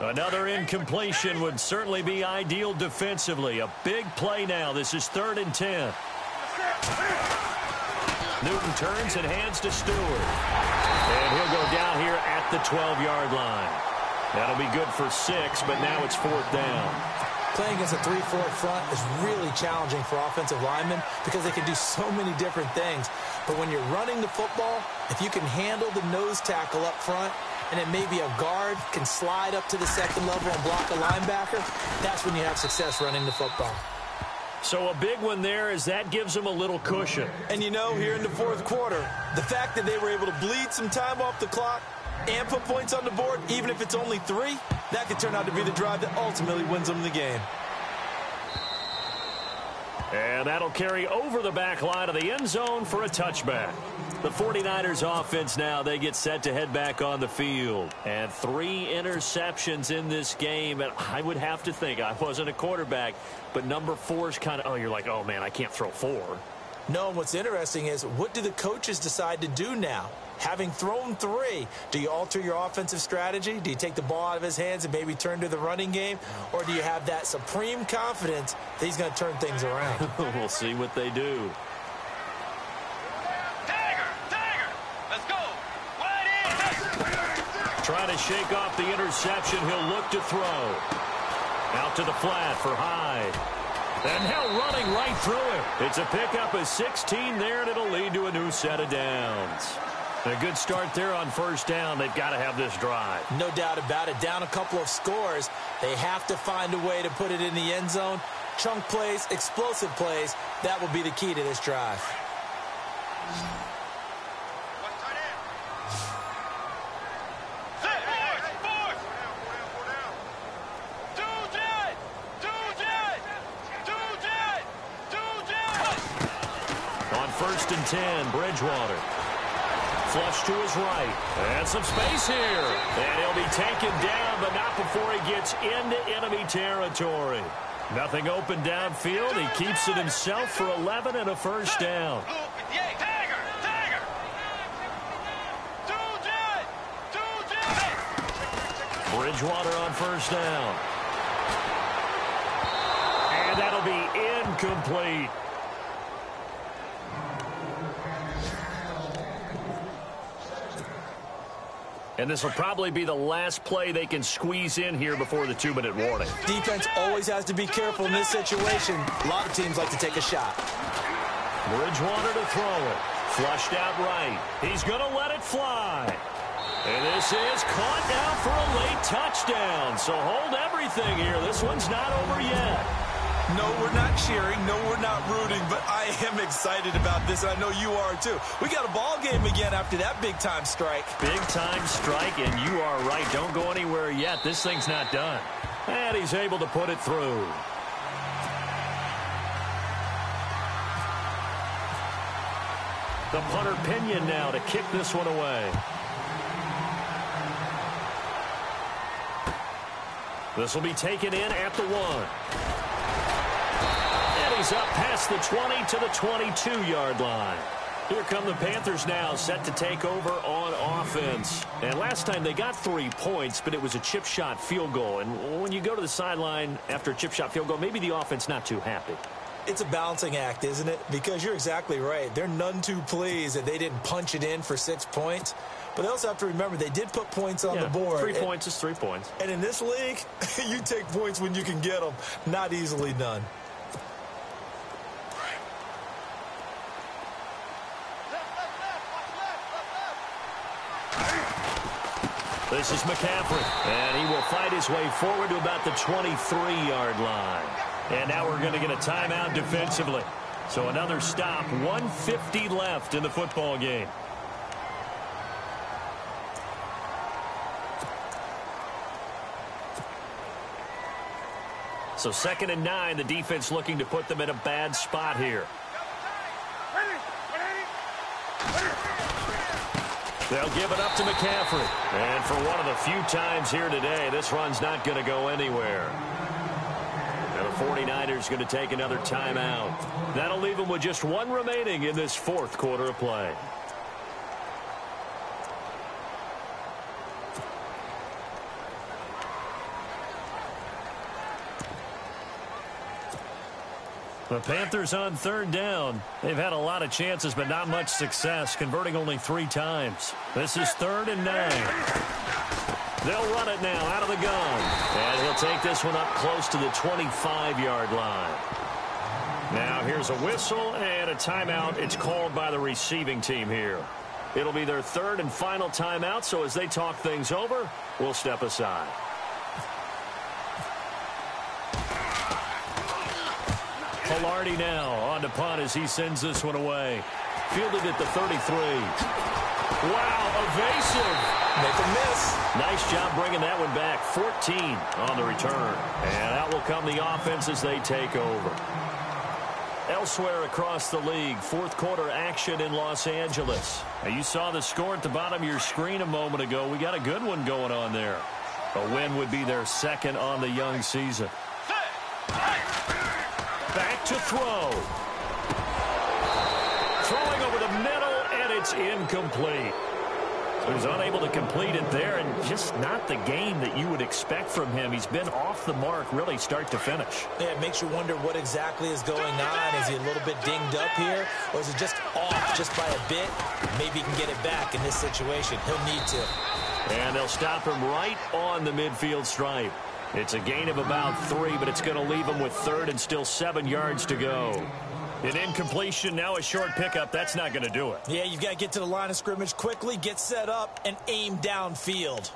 Another incompletion would certainly be ideal defensively. A big play now. This is 3rd and 10. Newton turns and hands to Stewart. And he'll go down here at the 12-yard line. That'll be good for 6, but now it's 4th down. Playing against a 3-4 front is really challenging for offensive linemen because they can do so many different things. But when you're running the football, if you can handle the nose tackle up front, and then maybe a guard can slide up to the 2nd level and block a linebacker, that's when you have success running the football. So a big one there as that gives them a little cushion. And you know, here in the 4th quarter, the fact that they were able to bleed some time off the clock and put points on the board, even if it's only 3, that could turn out to be the drive that ultimately wins them the game. And that'll carry over the back line of the end zone for a touchback. The 49ers offense now, they get set to head back on the field. And 3 interceptions in this game. And I would have to think, I wasn't a quarterback, but number 4 is kind of, oh, you're like, oh, man, I can't throw 4. No, what's interesting is, what do the coaches decide to do now? Having thrown 3, do you alter your offensive strategy? Do you take the ball out of his hands and maybe turn to the running game? Or do you have that supreme confidence that he's going to turn things around? We'll see what they do. Let's go. Wide in. Trying to shake off the interception. He'll look to throw. Out to the flat for Hyde. And now running right through it. It's a pickup of 16 there, and it'll lead to a new set of downs. A good start there on first down. They've got to have this drive. No doubt about it. Down a couple of scores. They have to find a way to put it in the end zone. Chunk plays, explosive plays. That will be the key to this drive. On first and 10, Bridgewater. Flush to his right. And some space here. And he'll be taken down, but not before he gets into enemy territory. Nothing open downfield. He keeps it himself for 11 and a first down. Bridgewater on first down. And that'll be incomplete. And this will probably be the last play they can squeeze in here before the 2-minute warning. Defense always has to be careful in this situation. A lot of teams like to take a shot. Bridgewater to throw it. Flushed out right. He's going to let it fly. And this is caught down for a late touchdown. So hold everything here. This one's not over yet. No, we're not cheering. No, we're not rooting. But I am excited about this, and I know you are too. We got a ball game again after that big-time strike. Big-time strike, and you are right. Don't go anywhere yet. This thing's not done. And he's able to put it through. The punter Pinion now to kick this one away. This will be taken in at the 1. He's up past the 20 to the 22-yard line. Here come the Panthers now, set to take over on offense. And last time they got 3 points, but it was a chip shot field goal. And when you go to the sideline after a chip shot field goal, maybe the offense not too happy. It's a balancing act, isn't it? Because you're exactly right. They're none too pleased that they didn't punch it in for 6 points. But they also have to remember they did put points on the board. 3 points is 3 points. And in this league, you take points when you can get them. Not easily done. This is McCaffrey, and he will fight his way forward to about the 23-yard line. And now we're going to get a timeout defensively. So another stop, 1:50 left in the football game. So 2nd and 9, the defense looking to put them in a bad spot here. They'll give it up to McCaffrey. And for one of the few times here today, this run's not going to go anywhere. And the 49ers going to take another timeout. That'll leave them with just 1 remaining in this 4th quarter of play. The Panthers on 3rd down. They've had a lot of chances, but not much success, converting only 3 times. This is 3rd and 9. They'll run it now out of the gun. And he'll take this one up close to the 25-yard line. Now here's a whistle and a timeout. It's called by the receiving team here. It'll be their 3rd and final timeout, so as they talk things over, we'll step aside. Hilardi now on to punt as he sends this one away. Fielded at the 33. Wow, evasive. Make a miss. Nice job bringing that one back. 14 on the return. And out will come the offense as they take over. Elsewhere across the league, fourth quarter action in Los Angeles. Now, you saw the score at the bottom of your screen a moment ago. We got a good one going on there. A win would be their second on the young season. Back to throw. Throwing over the middle, and it's incomplete. He was unable to complete it there, and just not the game that you would expect from him. He's been off the mark really start to finish. Yeah, it makes you wonder what exactly is going on. Is he a little bit dinged up here, or is it just off just by a bit? Maybe he can get it back in this situation. He'll need to. And they'll stop him right on the midfield stripe. It's a gain of about 3, but it's going to leave him with third and still 7 yards to go. An incompletion, now a short pickup. That's not going to do it. Yeah, you've got to get to the line of scrimmage quickly, get set up, and aim downfield.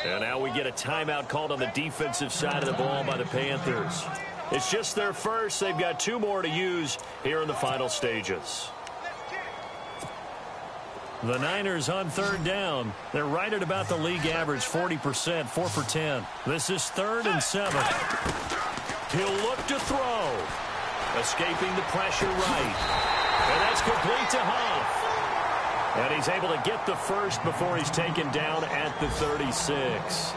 And now we get a timeout called on the defensive side of the ball by the Panthers. It's just their first. They've got 2 more to use here in the final stages. The Niners on third down. They're right at about the league average, 40%, 4 for 10. This is 3rd and 7. He'll look to throw. Escaping the pressure right. And that's complete to Huff. And he's able to get the first before he's taken down at the 36.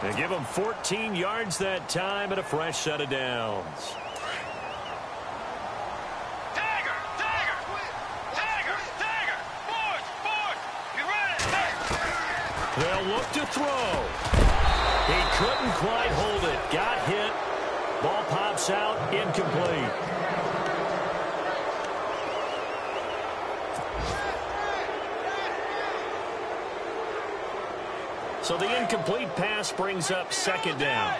They give him 14 yards that time and a fresh set of downs. They'll look to throw. He couldn't quite hold it. Got hit. Ball pops out. Incomplete. So the incomplete pass brings up 2nd down.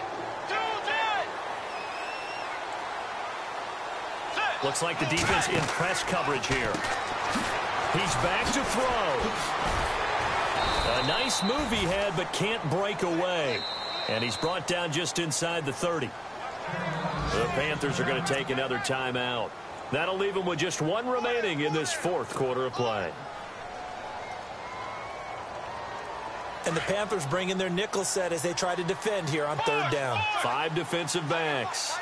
Looks like the defense in press coverage here. He's back to throw. A nice move he had, but can't break away. And he's brought down just inside the 30. The Panthers are going to take another timeout. That'll leave them with just 1 remaining in this 4th quarter of play. And the Panthers bring in their nickel set as they try to defend here on 3rd down. 5 defensive backs.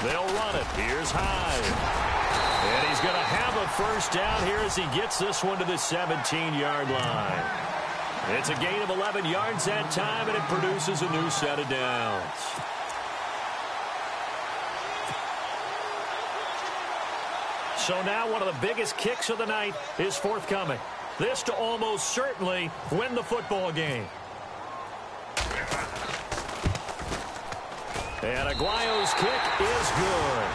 They'll run it. Here's Hyde. And he's going to have a first down here as he gets this one to the 17-yard line. It's a gain of 11 yards that time, and it produces a new set of downs. So now one of the biggest kicks of the night is forthcoming. This to almost certainly win the football game. And Aguayo's kick is good.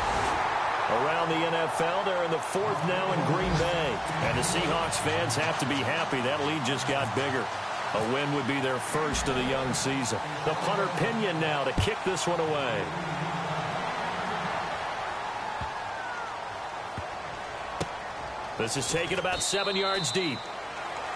Around the NFL, they're in the 4th now in Green Bay. And the Seahawks fans have to be happy. That lead just got bigger. A win would be their first of the young season. The punter Pinion now to kick this one away. This is taken about 7 yards deep.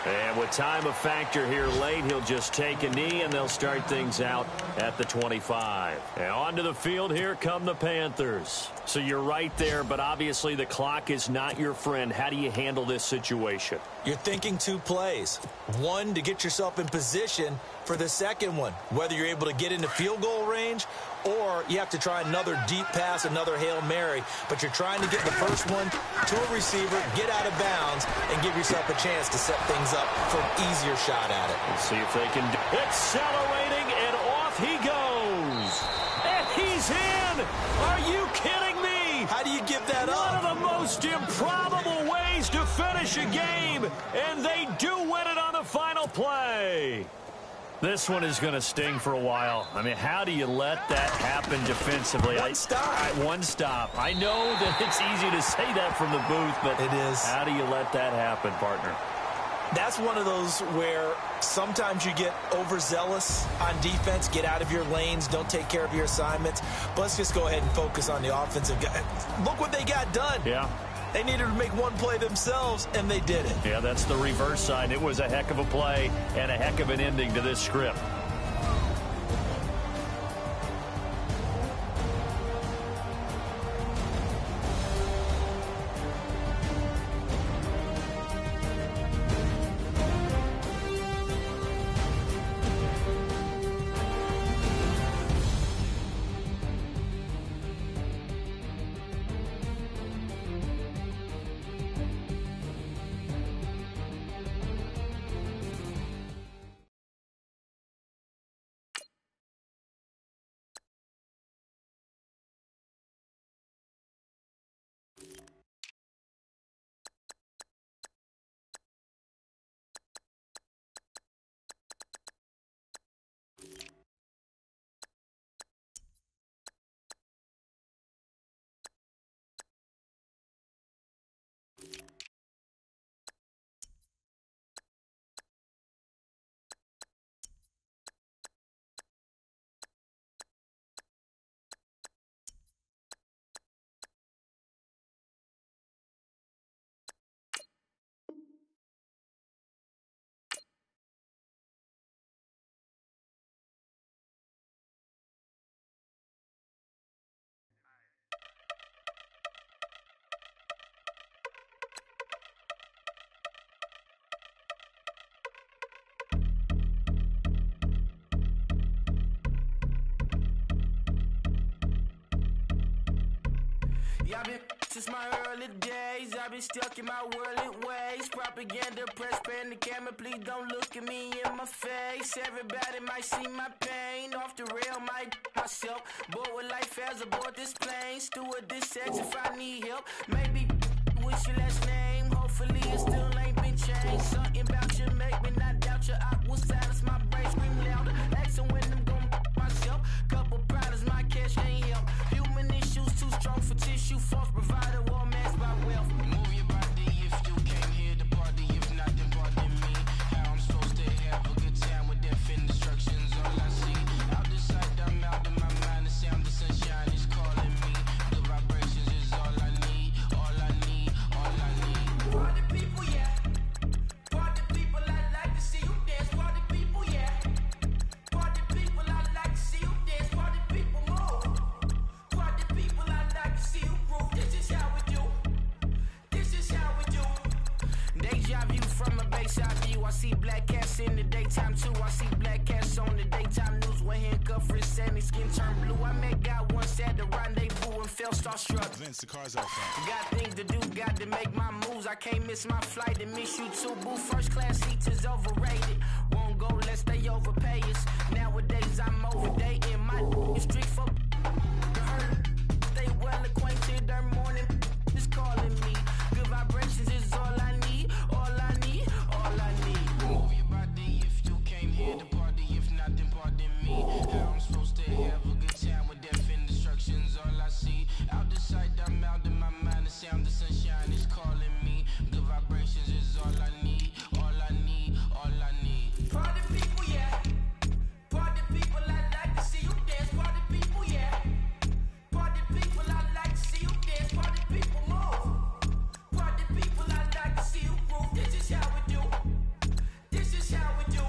And with time a factor here late, he'll just take a knee, and they'll start things out at the 25. And onto the field, here come the Panthers. So you're right there, but obviously the clock is not your friend. How do you handle this situation? You're thinking 2 plays. 1, to get yourself in position for the second one, whether you're able to get into field goal range or you have to try another deep pass, another Hail Mary. But you're trying to get the first one to a receiver, get out of bounds, and give yourself a chance to set things up for an easier shot at it. Let's see if they can. Accelerating, and off he goes. And he's in. Are you kidding me? How do you give that up? One of the most improbable ways to finish a game, and they do win it on the final play. This one is going to sting for a while. I mean, how do you let that happen defensively? One stop. One stop. I know that it's easy to say that from the booth, but it is. How do you let that happen, partner? That's one of those where sometimes you get overzealous on defense, get out of your lanes, don't take care of your assignments. But let's just go ahead and focus on the offensive guy. Look what they got done. Yeah. They needed to make one play themselves, and they did it. Yeah, that's the reverse side. It was a heck of a play and a heck of an ending to this script. Yeah, I've been since my early days. I've been stuck in my worldly ways. Propaganda, press, pan the camera. Please don't look at me in my face. Everybody might see my pain. Off the rail, might myself. Bored with life as aboard this plane. Steward this sex if I need help. Maybe what's your last name? Hopefully it still ain't been changed. Something about you make me not doubt you. I will silence my brain, scream louder. Asking when I'm gon' myself. Couple problems, my cash ain't help. Human issues too strong for tissue. False provider, war man's by wealth. Move your body if you came here to party. If not, then pardon me. How I'm supposed to have a good time with death and destruction's all I see. Out the sight, I'm out of my mind. The sound of sunshine is calling me. The vibrations is all I need. All I need, all I need. Party people, yeah. Party people, I like to see you dance. Party people, yeah. Party people, I like to see you dance. Party people, move. Party people, I like to see you groove. This is how we do. This is how we do. Deja view from a bayside view. I see black cats in the daytime too. I see black cats on the daytime news. When handcuffed, wrist and his skin turned blue. I met God once at the rendezvous and felt starstruck. Vince, the car's out front. Got things to do, got to make my moves. I can't miss my flight and miss you too. Boo, first class seats is overrated. Won't go lest they overpay us. Nowadays I'm overdating. My is strict for the hurt. Stay well acquainted. Their morning is calling me. Good vibrations is all I need. All I need. All I need. Move your body if you came here to party. If not, then pardon me. How I'm supposed to have a good time with death and destruction's all I see. Out the sight, I'm out of my mind. The sound of sunshine is calling me. Good vibrations is all I need. All I need. All I need. Party people, yeah. Party people, I like to see you dance. Party people, yeah. Party people, I like to see you dance. Party people, move. Party people, I like to see you groove. This is how we do. This is how we do.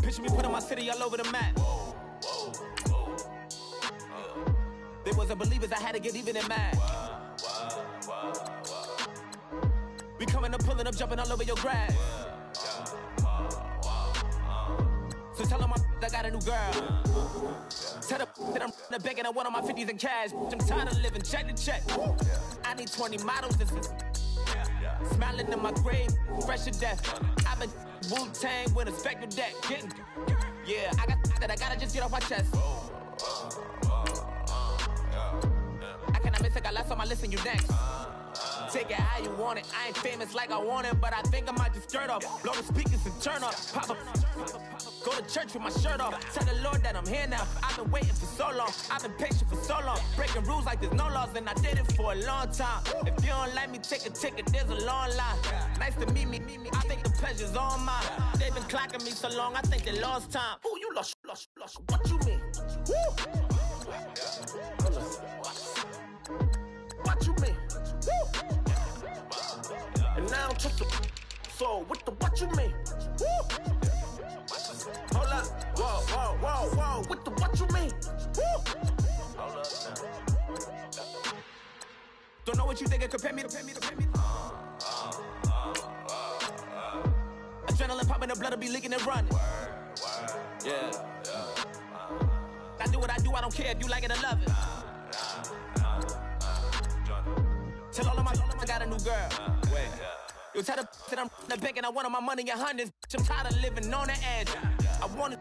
Picture me putting my city all over the map. They wasn't believers, I had to get even and mad. We coming up, pulling up, jumping all over your grass. So tell them I got a new girl. Tell them that I'm begging, I want on my 50s in cash. I'm tired of living check to check. I need 20 models. This is smiling in my grave, fresh to death. I've been Wu-Tang with a spectral deck. Getting, yeah, I got that, I gotta just get off my chest. I cannot miss it, got last on my list and you next. Take it how you want it, I ain't famous like I want it, but I think I might just stir off. Blow the speakers and turn up, pop up. Go to church with my shirt off. Tell the Lord that I'm here now. I've been waiting for so long. I've been patient for so long. Breaking rules like there's no laws, and I did it for a long time. If you don't like me, take a ticket. There's a long line. Nice to meet me. I think the pleasure's all mine. They've been clocking me so long. I think they lost time. Ooh, you lost. What you mean? Woo! What you mean? Woo! And now I'm just a so what you mean? Woo! Hold up, whoa, what you mean? Woo! Hold up now. Don't know what you think it compare me to. Adrenaline popping, the blood'll be leaking and running. Yeah. I do what I do, I don't care if you like it or love it. Tell all of my I got a new girl. Wait. You tell the that I'm the bank and I want all my money in hundreds. I'm tired of living on the edge. I want it,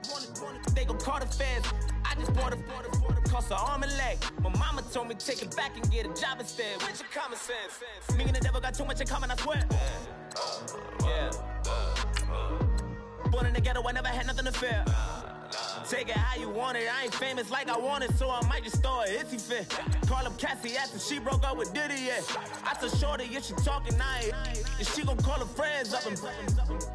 they gon' call the feds. I just bought a cost an arm and leg. My mama told me take it back and get a job instead. Where's your common sense? Me and the devil got too much in common, I swear. Yeah. Born in the ghetto, I never had nothing to fear. Take it how you want it. I ain't famous like I want it, so I might just throw a hissy fit. Call up Cassie after she broke up with Diddy, yeah. I told Shorty if she talking, I ain't. And she gon' call her friends up and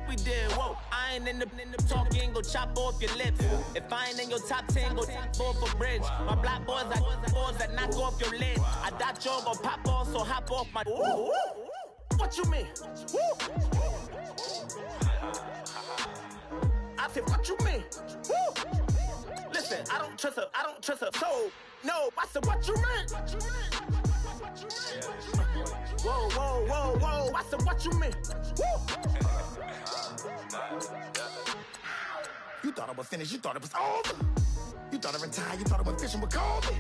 we did, whoa. I ain't in the talking, go chop off your lips. If I ain't in your top 10, go fall for bridge. My black boys, I boys that knock off your lid. I thought y'all gon' pop off, so hop off my. What you mean? I said, what you mean? Listen, I don't trust her soul. No, I said, what you mean? Whoa, whoa, whoa, whoa. I said, what you mean? You thought I was finished, you thought it was over. You thought I retired, you thought I went fishing with Kobe.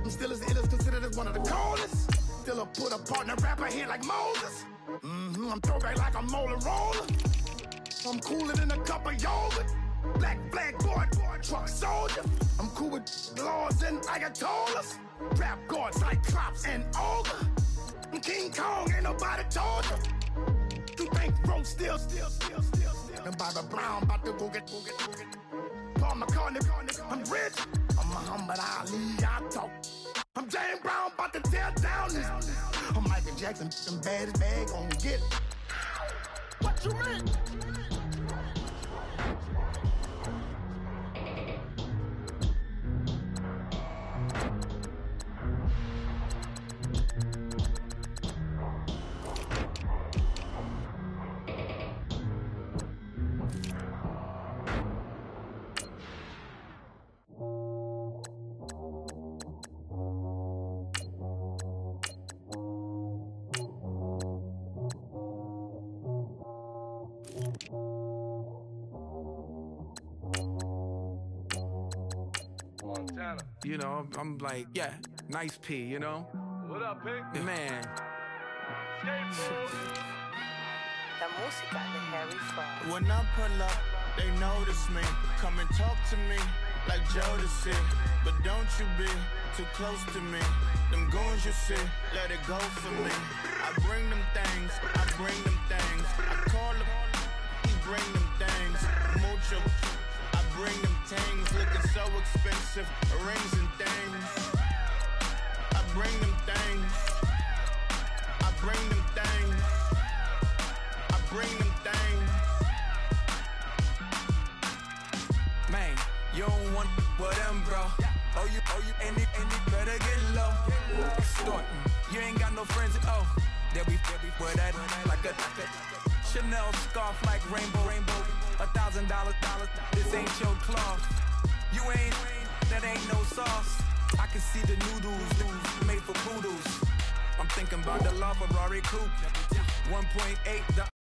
I'm still as ill as considered as one of the coldest. Still a put a partner rapper here like Moses. I'm throwback like a molar roller. I'm cooler than a cup of yogurt. Black flag boy, truck soldier. I'm cool with laws and ayatollahs. Rap gods like Cyclops and Ogre. I'm King Kong, ain't nobody told you. You think Rose still. And Bobby Brown about to go get. Paul McCartney, I'm rich. I'm Muhammad Ali, I talk. I'm James Brown, about to tear down this. I'm Michael Jackson, them bad as bad, gon' get. What you mean? You know, I'm like, yeah, nice P, you know? What up, Pig? Man. When I pull up, they notice me. Come and talk to me like Jodeci. But don't you be too close to me. Them goons you see, let it go for me. I bring them things, I bring them things. I call them, he bring them things. Mucho, I bring them things. Looking so expensive, rings and things. I bring them things. I bring them things. I bring them things. Man, you don't want with them, bro. Oh, you, and it better get low. Extorting, you ain't got no friends. Oh, they'll be with that like a Chanel scarf like rainbow. $1,000, this ain't your cloth. You ain't, that ain't no sauce. I can see the noodles made for poodles. I'm thinking about the LaFerrari coupe. 1.8, the